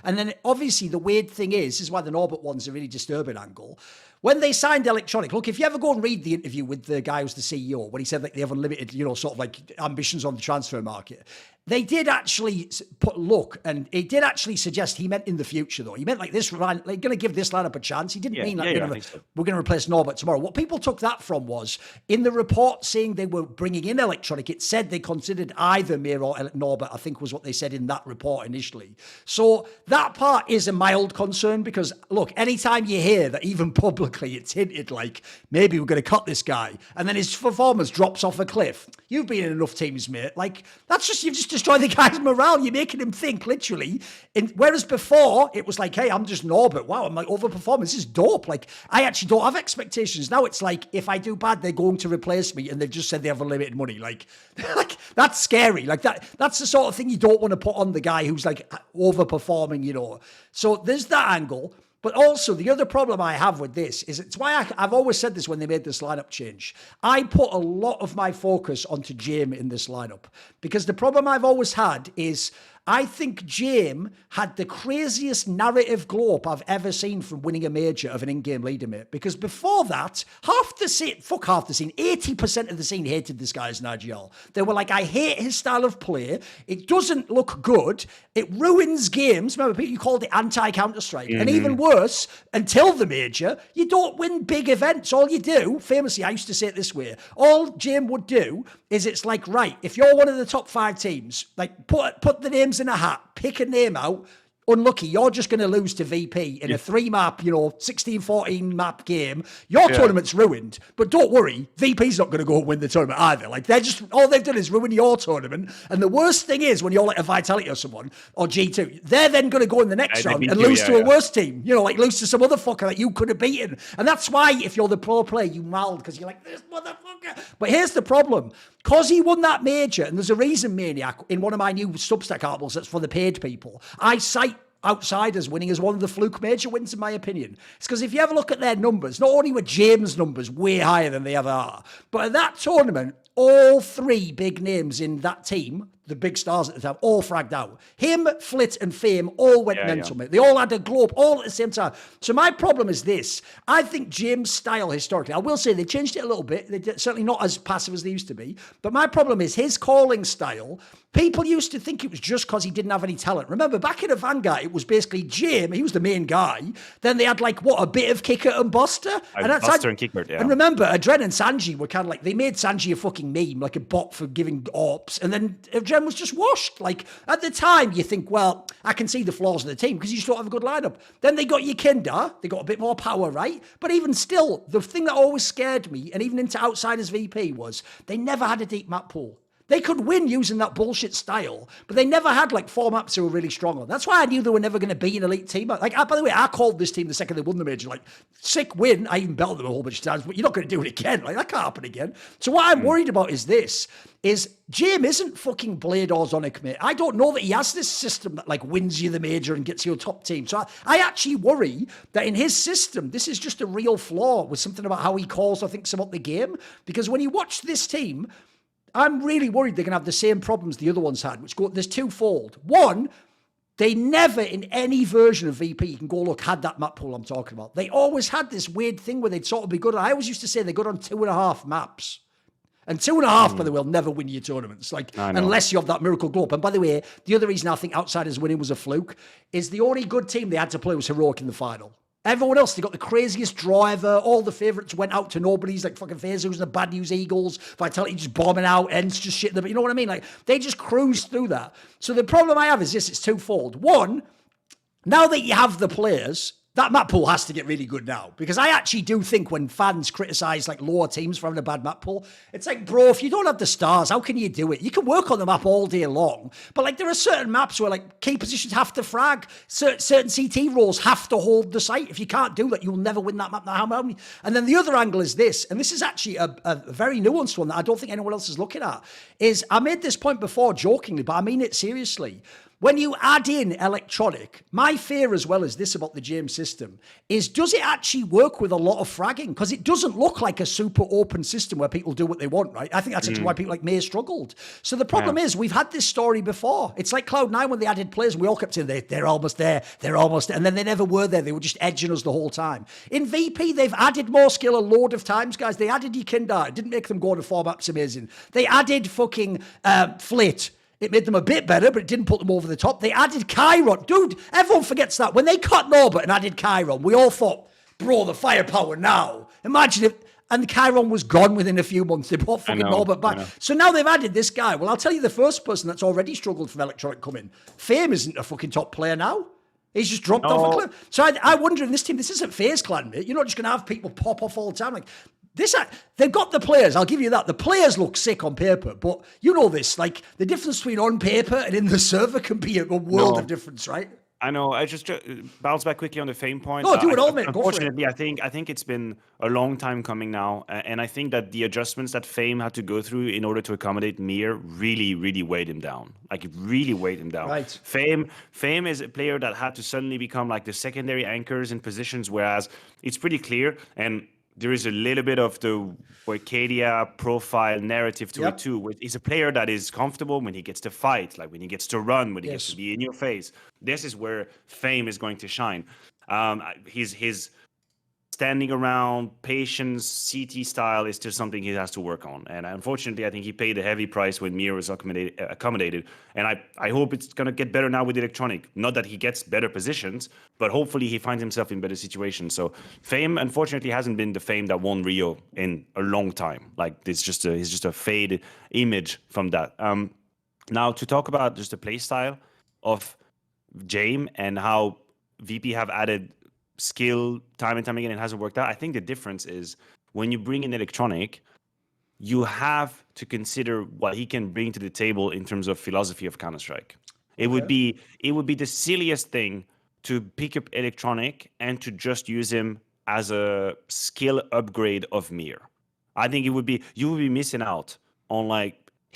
and then obviously the weird thing is why the Norbert one's a really disturbing angle. When they signed Electronic, look, if you ever go and read the interview with the guy who's the CEO, when he said like they have unlimited, sort of like ambitions on the transfer market, they did actually and he did actually suggest he meant in the future though. He meant like this line, like going to give this lineup a chance. He didn't mean like we're going to replace Norbert tomorrow. What people took that from was in the report saying they were bringing in Electronic, it said they considered either Mir or Norbert, I think was what they said in that report initially. So that part is a mild concern because look, anytime you hear that even publicly it's hinted like maybe we're going to cut this guy and then his performance drops off a cliff. You've been in enough teams, mate. Like you've just destroyed the guy's morale. You're making him think literally. Whereas before it was like, hey, I'm just Norbert. Wow, I'm like overperforming. This is dope. Like I actually don't have expectations. Now it's like if I do bad, they're going to replace me and they've just said they have unlimited money. Like that's scary. Like that's the sort of thing you don't want to put on the guy who's like overperforming, So there's that angle. But also, the other problem I have with this is it's why I've always said this when they made this lineup change. I put a lot of my focus onto Jame in this lineup because the problem I've always had is I think Jame had the craziest narrative glow up I've ever seen from winning a major of an in-game leader, mate. Because before that, 80% of the scene hated this guy as an IGL. They were like, I hate his style of play. It doesn't look good. It ruins games. Remember, you called it anti-Counter-Strike. Mm-hmm. And even worse, until the major, you don't win big events. All you do, famously, I used to say it this way, all Jame would do is it's like, right, if you're one of the top 5 teams, like put the names in a hat, pick a name out. Unlucky, you're just going to lose to VP in a 3-map, 16-14 map game. Your tournament's ruined, but don't worry, VP's not going to go and win the tournament either. Like all they've done is ruin your tournament. And the worst thing is when you're like a Vitality or someone or G2, they're then going to go in the next round and lose to a worse team. Like lose to some other fucker that you could have beaten. And that's why if you're the pro player, you mouth because you're like this motherfucker. But here's the problem. Because he won that major, and there's a reason, Maniac, in one of my new Substack articles that's for the paid people, I cite outsiders winning as one of the fluke major wins, in my opinion. It's because if you ever look at their numbers, not only were James' numbers way higher than they ever are, but at that tournament, all 3 big names in that team, the big stars at the time, all fragged out. Him, Flit, and Fame all went mental, mate. They all had a globe all at the same time. So my problem is this. I think James' style historically, I will say they changed it a little bit. They're certainly not as passive as they used to be. But my problem is his calling style. People used to think it was just because he didn't have any talent. Remember, back in the Vanguard, it was basically Jim. He was the main guy. Then they had a bit of Kicker and Buster. Buster and Kicker, yeah. And remember, Adren and Sanji were kind of they made Sanji a fucking meme, like a bot for giving AWPs. And then Adren was just washed. At the time, you think, well, I can see the flaws of the team because you just don't have a good lineup. Then they got Yakinda. They got a bit more power, right? But even still, the thing that always scared me, and even into Outsiders VP, was they never had a deep map pool. They could win using that bullshit style, but they never had 4 maps they were really strong on. That's why I knew they were never going to be an elite team. By the way, I called this team the second they won the major. Sick win. I even belted them a whole bunch of times, but you're not going to do it again. That can't happen again. So what I'm worried about is this, is Jim isn't fucking Blade or Zonic, mate. I don't know that he has this system that wins you the major and gets you a top team. So I actually worry that in his system, this is just a real flaw with something about how he calls, I think, some of the game. Because when you watch this team, I'm really worried they're going to have the same problems the other ones had, there's twofold. One, they never in any version of VP, you can go look, had that map pool I'm talking about. They always had this weird thing where they'd sort of be good. I always used to say they're good on 2.5 maps. And 2.5, by the way, will never win you tournaments, unless you have that miracle globe. And by the way, the other reason I think Outsiders winning was a fluke is the only good team they had to play was Heroic in the final. Everyone else, they got the craziest draw ever. All the favourites went out to nobodies, like fucking Fizzle and the Bad News Eagles. Vitality just bombing out, Ents just shit. You know what I mean? They just cruised through that. So the problem I have is this, it's twofold. One, now that you have the players, that map pool has to get really good now, because I actually do think when fans criticise lower teams for having a bad map pool, it's bro, if you don't have the stars, how can you do it? You can work on the map all day long, but there are certain maps where key positions have to frag, certain CT roles have to hold the site. If you can't do that, you'll never win that map. And then the other angle is this, and this is actually a very nuanced one that I don't think anyone else is looking at, is I made this point before jokingly, but I mean it seriously. When you add in electronic, my fear as well is this about the James system, is does it actually work with a lot of fragging? Because it doesn't look like a super open system where people do what they want, right? I think that's actually why people like May struggled. So the problem is we've had this story before. It's like Cloud9 when they added players and we all kept saying they're almost there, and then they never were there. They were just edging us the whole time. In VP, they've added more skill a load of times, guys. They added Yakinda. It didn't make them go to 4 maps amazing. They added fucking Flit. It made them a bit better, but it didn't put them over the top. They added Chiron. Dude, everyone forgets that. When they cut Norbert and added Chiron, we all thought, bro, the firepower now. Imagine if... And Chiron was gone within a few months. They brought fucking Norbert back. So now they've added this guy. Well, I'll tell you the first person that's already struggled from Electronic coming. Fame isn't a fucking top player now. He's just dropped off a cliff. So I wonder in this team, this isn't FaZe Clan, mate. You're not just going to have people pop off all the time. They've got the players, I'll give you that. The players look sick on paper, but you know this, the difference between on paper and in the server can be a world of difference, right? I know. I just bounce back quickly on the Fame point. No, do it all, mate. Unfortunately, I think it's been a long time coming now, and I think that the adjustments that Fame had to go through in order to accommodate Mir really, really weighed him down. It really weighed him down. Right. Fame is a player that had to suddenly become the secondary anchors in positions, whereas it's pretty clear and. There is a little bit of the Arcadia profile narrative to it too. He's a player that is comfortable when he gets to fight, when he gets to run, when he gets to be in your face. This is where Fame is going to shine. His standing around, patience, CT style is still something he has to work on. And unfortunately, I think he paid a heavy price when Mir was accommodated. And I hope it's going to get better now with Electronic. Not that he gets better positions, but hopefully he finds himself in better situations. So Fame, unfortunately, hasn't been the Fame that won Rio in a long time. It's just a faded image from that. Now, to talk about just the play style of Jame and how VP have added skill time and time again, it hasn't worked out. I think the difference is when you bring in Electronic, you have to consider what he can bring to the table in terms of philosophy of Counter-Strike. It would be the silliest thing to pick up Electronic and to just use him as a skill upgrade of Mir. I think you would be missing out on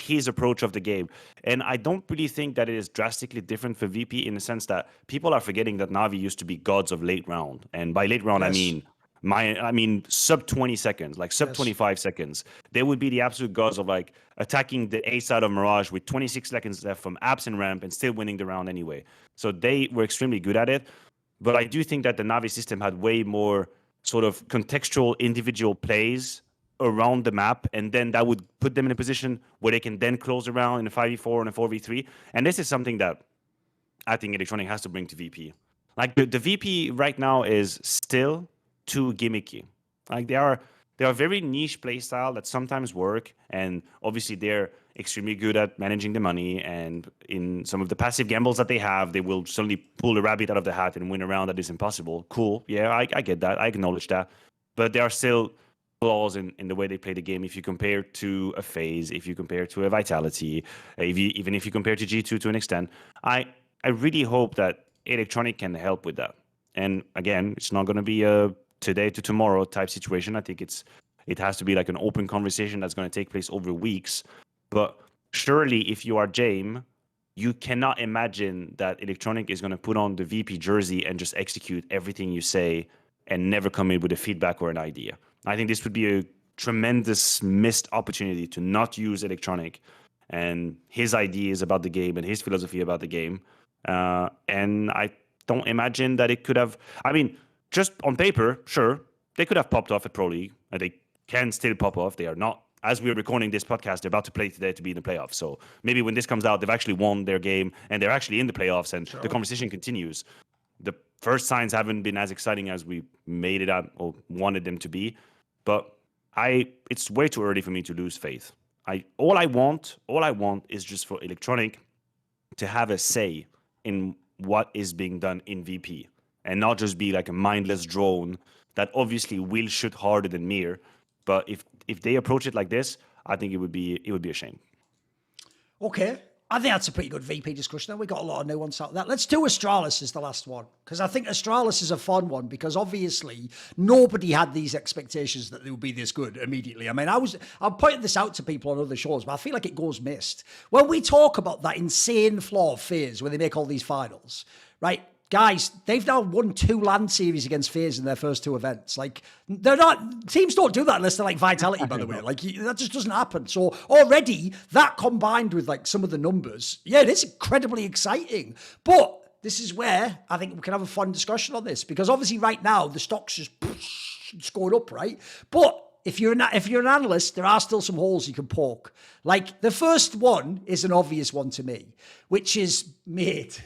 his approach of the game. And I don't really think that it is drastically different for VP in the sense that people are forgetting that Na'Vi used to be gods of late round. And by late round, I mean sub 20 seconds, like sub 25 seconds. They would be the absolute gods of like attacking the A side of Mirage with 26 seconds left from apps and ramp and still winning the round anyway. So they were extremely good at it. But I do think that the Na'Vi system had way more sort of contextual individual plays around the map, and then that would put them in a position where they can then close around in a 5v4 and a 4v3. And this is something that I think Electronic has to bring to VP. Like the VP right now is still too gimmicky. Like they are very niche playstyle that sometimes work, and obviously they're extremely good at managing the money, and in some of the passive gambles that they have, they will suddenly pull a rabbit out of the hat and win a round that is impossible. Cool. Yeah, I get that. I acknowledge that. But there are still flaws in the way they play the game if you compare to a FaZe, if you compare to a Vitality, even if you compare to G2 to an extent. I really hope that Electronic can help with that. And again, it's not going to be a today to tomorrow type situation. I think it has to be like an open conversation that's going to take place over weeks. But surely if you are Jame, you cannot imagine that Electronic is going to put on the VP jersey and just execute everything you say and never come in with a feedback or an idea. I think this would be a tremendous missed opportunity to not use Electronic and his ideas about the game and his philosophy about the game. And I don't imagine that it could have... I mean, just on paper, sure, they could have popped off at Pro League. And they can still pop off. They are not... As we're recording this podcast, they're about to play today to be in the playoffs. So maybe when this comes out, they've actually won their game and they're actually in the playoffs and the conversation continues. The first signs haven't been as exciting as we made it out or wanted them to be. But it's way too early for me to lose faith. All I want is just for Electronic to have a say in what is being done in VP and not just be like a mindless drone that obviously will shoot harder than Mir. But if they approach it like this, I think it would be a shame. Okay. I think that's a pretty good VP discussion. We got a lot of nuance out of that. Let's do Astralis as the last one, because I think Astralis is a fun one, because obviously nobody had these expectations that they would be this good immediately. I mean, I'm pointing this out to people on other shows, but I feel like it goes missed. When we talk about that insane flaw of FaZe where they make all these finals, right? Guys, they've now won 2 LAN series against FaZe in their first 2 events. Like, teams don't do that unless they're like Vitality, by the way. Like, that just doesn't happen. So already, that combined with like some of the numbers, yeah, it is incredibly exciting. But this is where I think we can have a fun discussion on this, because obviously right now the stock's just going up, right? But if you're an analyst, there are still some holes you can poke. Like, the first one is an obvious one to me, which is, mate...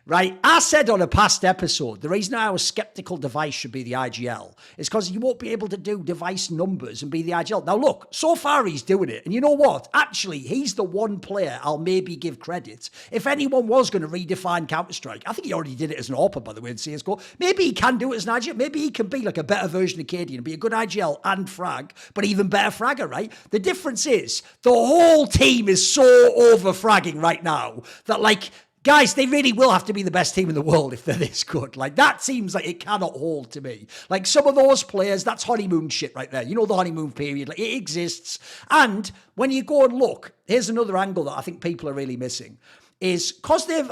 Right, I said on a past episode, the reason I was skeptical device should be the IGL is because you won't be able to do device numbers and be the IGL. Now look, so far he's doing it. And you know what? Actually, he's the one player I'll maybe give credit. If anyone was going to redefine Counter-Strike, I think he already did it as an AWPer, by the way, in CSGO. Maybe he can do it as an IGL. Maybe he can be like a better version of KD and be a good IGL and frag, but even better fragger, right? The difference is the whole team is so over-fragging right now that like... Guys, they really will have to be the best team in the world if they're this good. Like, that seems like it cannot hold to me. Like, some of those players, that's honeymoon shit right there. You know the honeymoon period. Like, it exists. And when you go and look, here's another angle that I think people are really missing, is because they've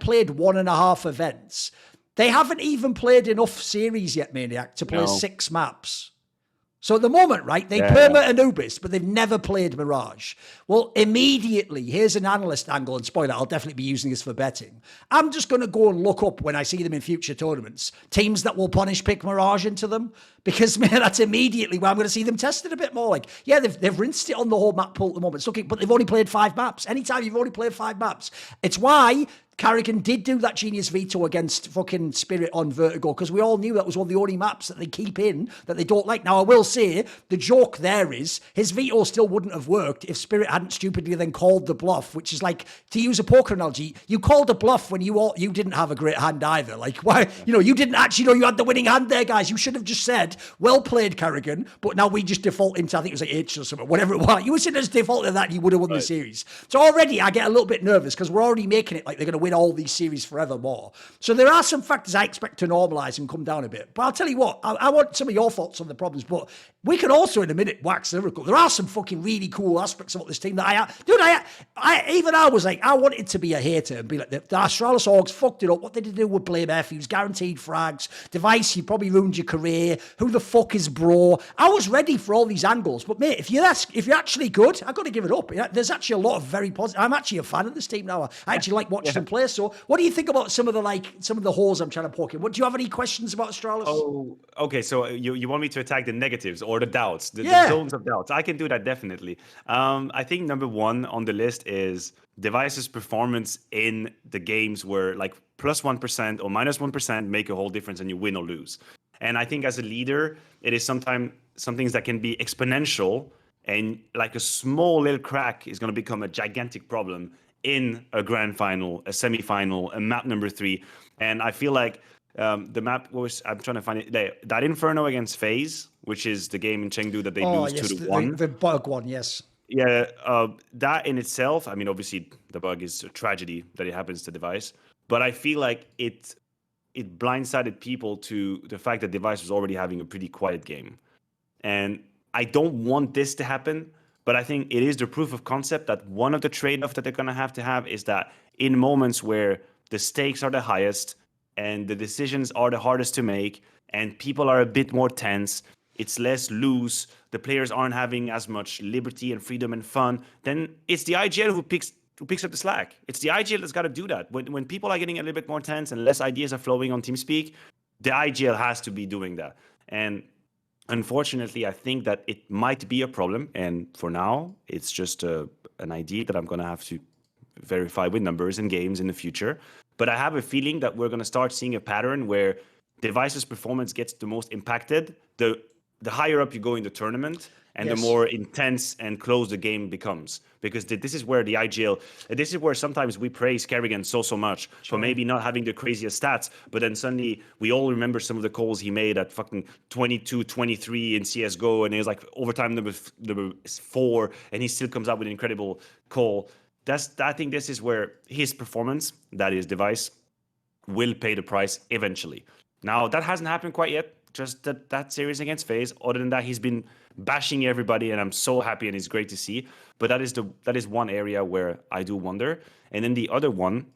played 1.5 events, they haven't even played enough series yet, Maniac, to play 6 maps. So at the moment, right, they perma Anubis, but they've never played Mirage. Well, immediately, here's an analyst angle, and spoiler, I'll definitely be using this for betting. I'm just going to go and look up, when I see them in future tournaments, teams that will punish pick Mirage into them, because, man, that's immediately where I'm going to see them tested a bit more. Like, yeah, they've rinsed it on the whole map pool at the moment. It's looking, but they've only played 5 maps. Anytime you've only played 5 maps. It's why... Carrigan did do that genius veto against fucking Spirit on Vertigo, because we all knew that was one of the only maps that they keep in that they don't like. Now, I will say, the joke there is, his veto still wouldn't have worked if Spirit hadn't stupidly then called the bluff, which is like, to use a poker analogy, you called a bluff when you didn't have a great hand either. Like, why, you didn't actually know you had the winning hand there, guys. You should have just said, well played, Carrigan, but now we just default into, I think it was like H or something, whatever it was. You would say just default to that, and you would have won the series. So already I get a little bit nervous, because we're already making it like they're going to win win all these series forevermore. So there are some factors I expect to normalise and come down a bit. But I'll tell you what, I want some of your thoughts on the problems, but we can also in a minute wax lyrical. There are some fucking really cool aspects about this team that I was like, I wanted to be a hater and be like, the Astralis Orgs fucked it up. What did they do with Blame F? He was guaranteed frags. Device, you probably ruined your career. Who the fuck is Bro? I was ready for all these angles, but mate, if you're actually good, I've got to give it up. There's actually a lot of very positive. I'm actually a fan of this team now. I actually like watching them play. So, what do you think about some of the holes I'm trying to poke in? What do you have any questions about Astralis? Oh, okay. So you want me to attack the negatives or the doubts, the zones of doubts? I can do that definitely. I think number one on the list is Device's performance in the games where like plus 1% or minus 1% make a whole difference and you win or lose. And I think as a leader, it is sometimes some things that can be exponential, and like a small little crack is going to become a gigantic problem in a grand final, a semi-final, a map number 3. And I feel like the map was, I'm trying to find it, that Inferno against FaZe, which is the game in Chengdu that they lose 2-1. The bug one, yes. Yeah, that in itself, I mean, obviously the bug is a tragedy that it happens to Device, but I feel like it blindsided people to the fact that Device was already having a pretty quiet game. And I don't want this to happen, but I think it is the proof of concept that one of the trade-offs that they're going to have is that in moments where the stakes are the highest and the decisions are the hardest to make and people are a bit more tense, it's less loose, the players aren't having as much liberty and freedom and fun, then it's the IGL who picks up the slack. It's the IGL that's got to do that. When people are getting a little bit more tense and less ideas are flowing on TeamSpeak, the IGL has to be doing that. And unfortunately, I think that it might be a problem. And for now, it's just an idea that I'm going to have to verify with numbers and games in the future. But I have a feeling that we're going to start seeing a pattern where Device's performance gets the most impacted the higher up you go in the tournament, and the more intense and close the game becomes. Because this is where the IGL, this is where sometimes we praise Kerrigan so much for maybe not having the craziest stats, but then suddenly we all remember some of the calls he made at fucking 22-23 in CSGO, and it was like overtime number 4, and he still comes out with an incredible call. I think this is where his performance, that is Device, will pay the price eventually. Now, that hasn't happened quite yet. Just that series against FaZe. Other than that, he's been bashing everybody, and I'm so happy, and it's great to see. But that is one area where I do wonder. And then the other one,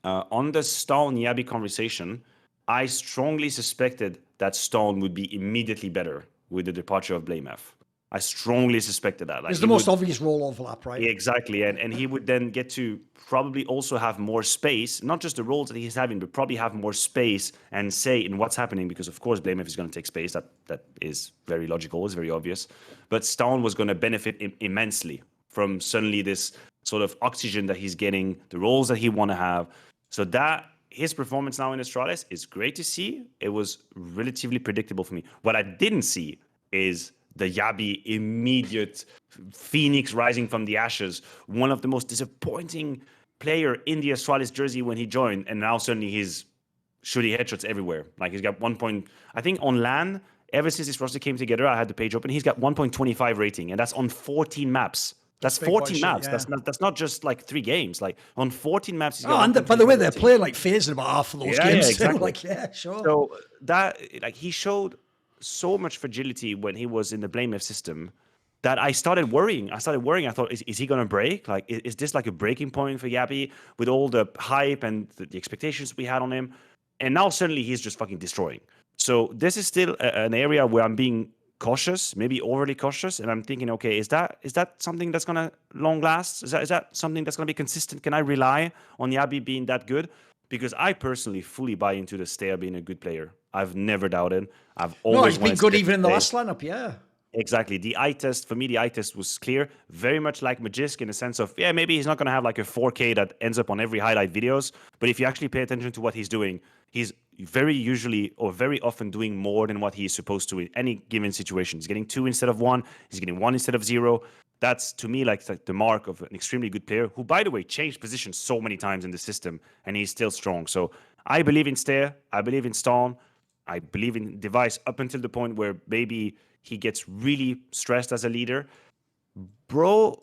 on the Stone Yabi conversation, I strongly suspected that Stone would be immediately better with the departure of Blame F. I strongly suspected that. It's the most obvious role overlap, right? Exactly. And he would then get to probably also have more space, not just the roles that he's having, but probably have more space and say in what's happening, because of course BlameF is going to take space. That is very logical, it's very obvious. But Stone was going to benefit immensely from suddenly this sort of oxygen that he's getting, the roles that he want to have. So that his performance now in Astralis is great to see. It was relatively predictable for me. What I didn't see is the Yabi immediate phoenix rising from the ashes, one of the most disappointing player in the Astralis jersey when he joined, and now suddenly he's shooting headshots everywhere. Like he's got I think on LAN, ever since this roster came together, I had the page open, he's got 1.25 rating, and that's on 14 maps. That's 14 maps. Yeah. That's not just like 3 games. Like on 14 maps. He's got and by the way, they're playing like FaZe in about half of those games. Yeah, exactly. Like, sure. So that he showed so much fragility when he was in the Blame F system that I started worrying. I thought, is he going to break? Like, is this like a breaking point for Yabi with all the hype and the expectations we had on him? And now suddenly he's just fucking destroying. So this is still an area where I'm being cautious, maybe overly cautious. And I'm thinking, okay, is that something that's going to long last? Is that something that's going to be consistent? Can I rely on Yabi being that good? Because I personally fully buy into the Steya being a good player. I've never doubted. I've always he's been good even in the last lineup, yeah. Exactly. The eye test, for me, the eye test was clear. Very much like Magisk in the sense of, maybe he's not going to have like a 4K that ends up on every highlight videos. But if you actually pay attention to what he's doing, he's very usually or very often doing more than what he's supposed to in any given situation. He's getting 2 instead of 1. He's getting 1 instead of 0. That's, to me, like the mark of an extremely good player who, by the way, changed positions so many times in the system, and he's still strong. So I believe in Steya. I believe in Stone. I believe in Device up until the point where maybe he gets really stressed as a leader. Bro,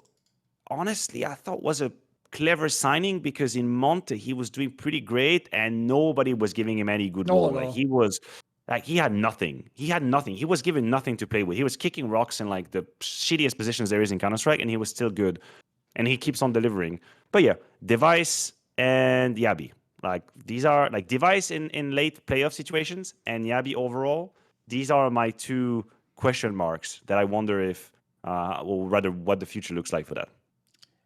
honestly, I thought was a clever signing because in Monte he was doing pretty great and nobody was giving him any good role. Like he was like he had nothing. He was given nothing to play with. He was kicking rocks in like the shittiest positions there is in Counter-Strike, and he was still good. And he keeps on delivering. But yeah, Device and Yabi. Like these are like Device in late playoff situations and Yabi overall. These are my two question marks that I wonder if or rather what the future looks like for that.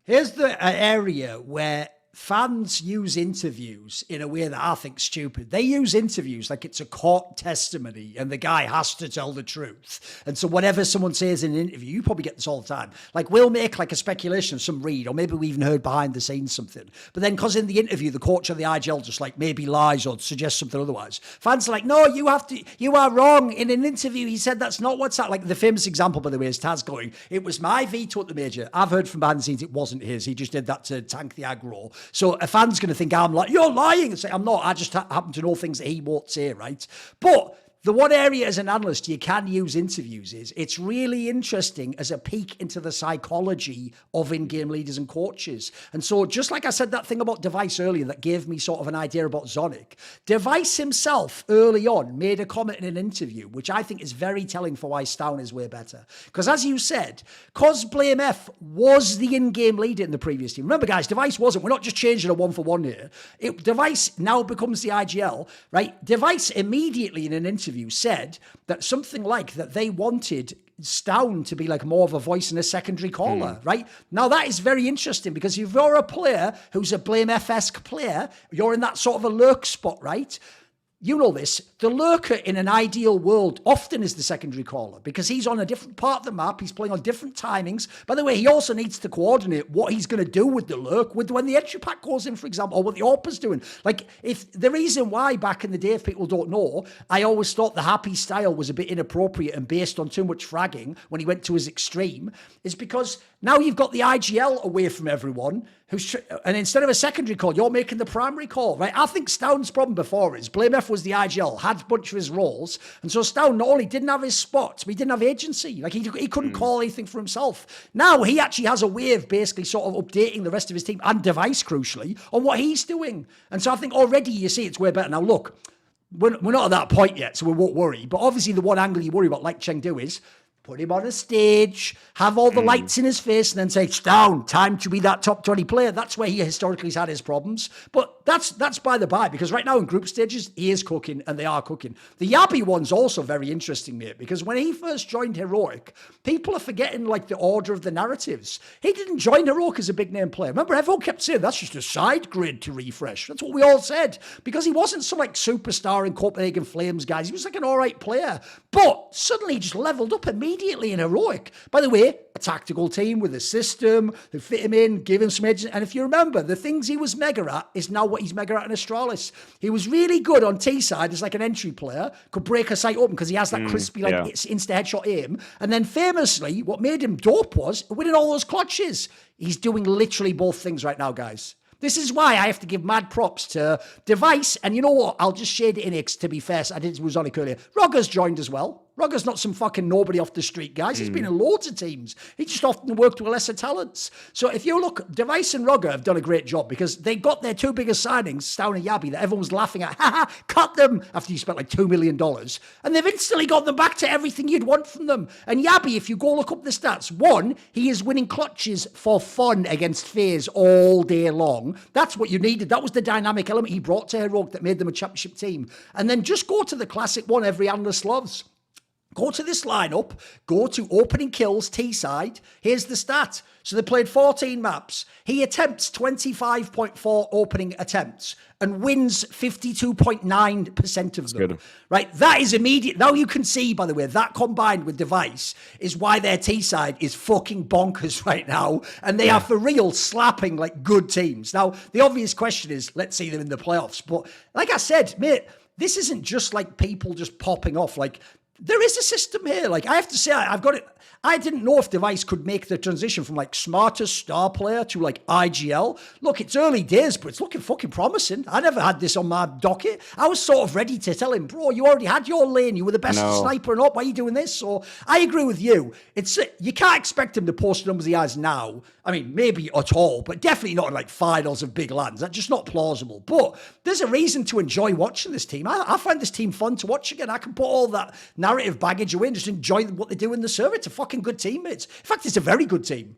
Here's the area where fans use interviews in a way that I think stupid. They use interviews like it's a court testimony and the guy has to tell the truth. And so whatever someone says in an interview, you probably get this all the time. Like we'll make like a speculation of some read, or maybe we even heard behind the scenes something. But then because in the interview, the coach of the IGL just like maybe lies or suggests something otherwise. Fans are like, no, you are wrong. In an interview, he said that's not what's that. Like the famous example, by the way, is Taz going, it was my veto at the major. I've heard from behind the scenes, it wasn't his. He just did that to tank the aggro. So a fan's going to think I'm like, you're lying, and say, I'm not. I just happen to know things that he won't say, right? But the one area as an analyst you can use interviews is it's really interesting as a peek into the psychology of in-game leaders and coaches. And so just like I said that thing about Device earlier that gave me sort of an idea about Zonic, Device himself early on made a comment in an interview, which I think is very telling for why Stown is way better. Because as you said, because Blame F was the in-game leader in the previous team. Remember guys, Device wasn't. We're not just changing a 1-for-1 here. Device now becomes the IGL, right? Device immediately in an interview said that something like that they wanted Stown to be like more of a voice and a secondary caller, right? Now that is very interesting because if you're a player who's a Blame F-esque player, you're in that sort of a lurk spot, right? You know this, the lurker in an ideal world often is the secondary caller because he's on a different part of the map. He's playing on different timings. By the way, he also needs to coordinate what he's going to do with the lurk, with when the entry pack goes in, for example, or what the AWP's doing. Like, if the reason why back in the day, if people don't know, I always thought the Happy style was a bit inappropriate and based on too much fragging when he went to his extreme, is because now you've got the IGL away from everyone, and instead of a secondary call, you're making the primary call, right? I think Stown's problem before is Blame F was the IGL, had a bunch of his roles, and so Stown not only didn't have his spots, but he didn't have agency. Like, he couldn't call anything for himself. Now, he actually has a way of basically sort of updating the rest of his team, and Device, crucially, on what he's doing. And so I think already you see it's way better. Now, look, we're not at that point yet, so we won't worry. But obviously the one angle you worry about, like Chengdu, is put him on a stage, have all the lights in his face, and then say, it's down, time to be that top 20 player. That's where he historically has had his problems. But that's by the by, because right now in group stages, he is cooking, and they are cooking. The Yabi one's also very interesting, mate, because when he first joined Heroic, people are forgetting, like, the order of the narratives. He didn't join Heroic as a big-name player. Remember, everyone kept saying, that's just a side grid to refresh. That's what we all said, because he wasn't some, like, superstar in Copenhagen Flames, guys. He was, like, an all-right player. But suddenly he just leveled up immediately in Heroic. By the way, a tactical team with a system, who fit him in, give him some edge. And if you remember, the things he was mega at is now what he's mega at in Astralis. He was really good on T-side as like an entry player, could break a site open because he has that crispy, it's insta-headshot aim. And then famously, what made him dope was winning all those clutches. He's doing literally both things right now, guys. This is why I have to give mad props to Device. And you know what? I'll just shade it in X, to be fair. I did it was on it earlier. Rogger's joined as well. Rogger's not some fucking nobody off the street, guys. He's been in loads of teams. He just often worked with lesser talents. So if you look, Device and Rogger have done a great job because they got their two biggest signings, Stown and Yabi, that everyone was laughing at. Cut them after you spent like $2 million. And they've instantly got them back to everything you'd want from them. And Yabi, if you go look up the stats, one, he is winning clutches for fun against FaZe all day long. That's what you needed. That was the dynamic element he brought to Heroic that made them a championship team. And then just go to the classic one every analyst loves. Go to this lineup, go to opening kills, T-side. Here's the stat. So they played 14 maps. He attempts 25.4 opening attempts and wins 52.9% of them. Good. Right? That is immediate. Now you can see, by the way, that combined with Device is why their T-side is fucking bonkers right now. And they are for real slapping like good teams. Now, the obvious question is, let's see them in the playoffs. But like I said, mate, this isn't just like people just popping off. Like, there is a system here. Like, I have to say, I've got it. I didn't know if Device could make the transition from like smartest star player to like IGL. Look, it's early days, but it's looking fucking promising. I never had this on my docket. I was sort of ready to tell him, bro, you already had your lane. You were the best sniper and up. Why are you doing this? So I agree with you. You can't expect him to post the numbers he has now. I mean, maybe at all, but definitely not in like finals of big lands. That's just not plausible. But there's a reason to enjoy watching this team. I find this team fun to watch again. I can put all that narrative baggage away and just enjoy what they do in the server. It's a fucking good team. In fact, it's a very good team.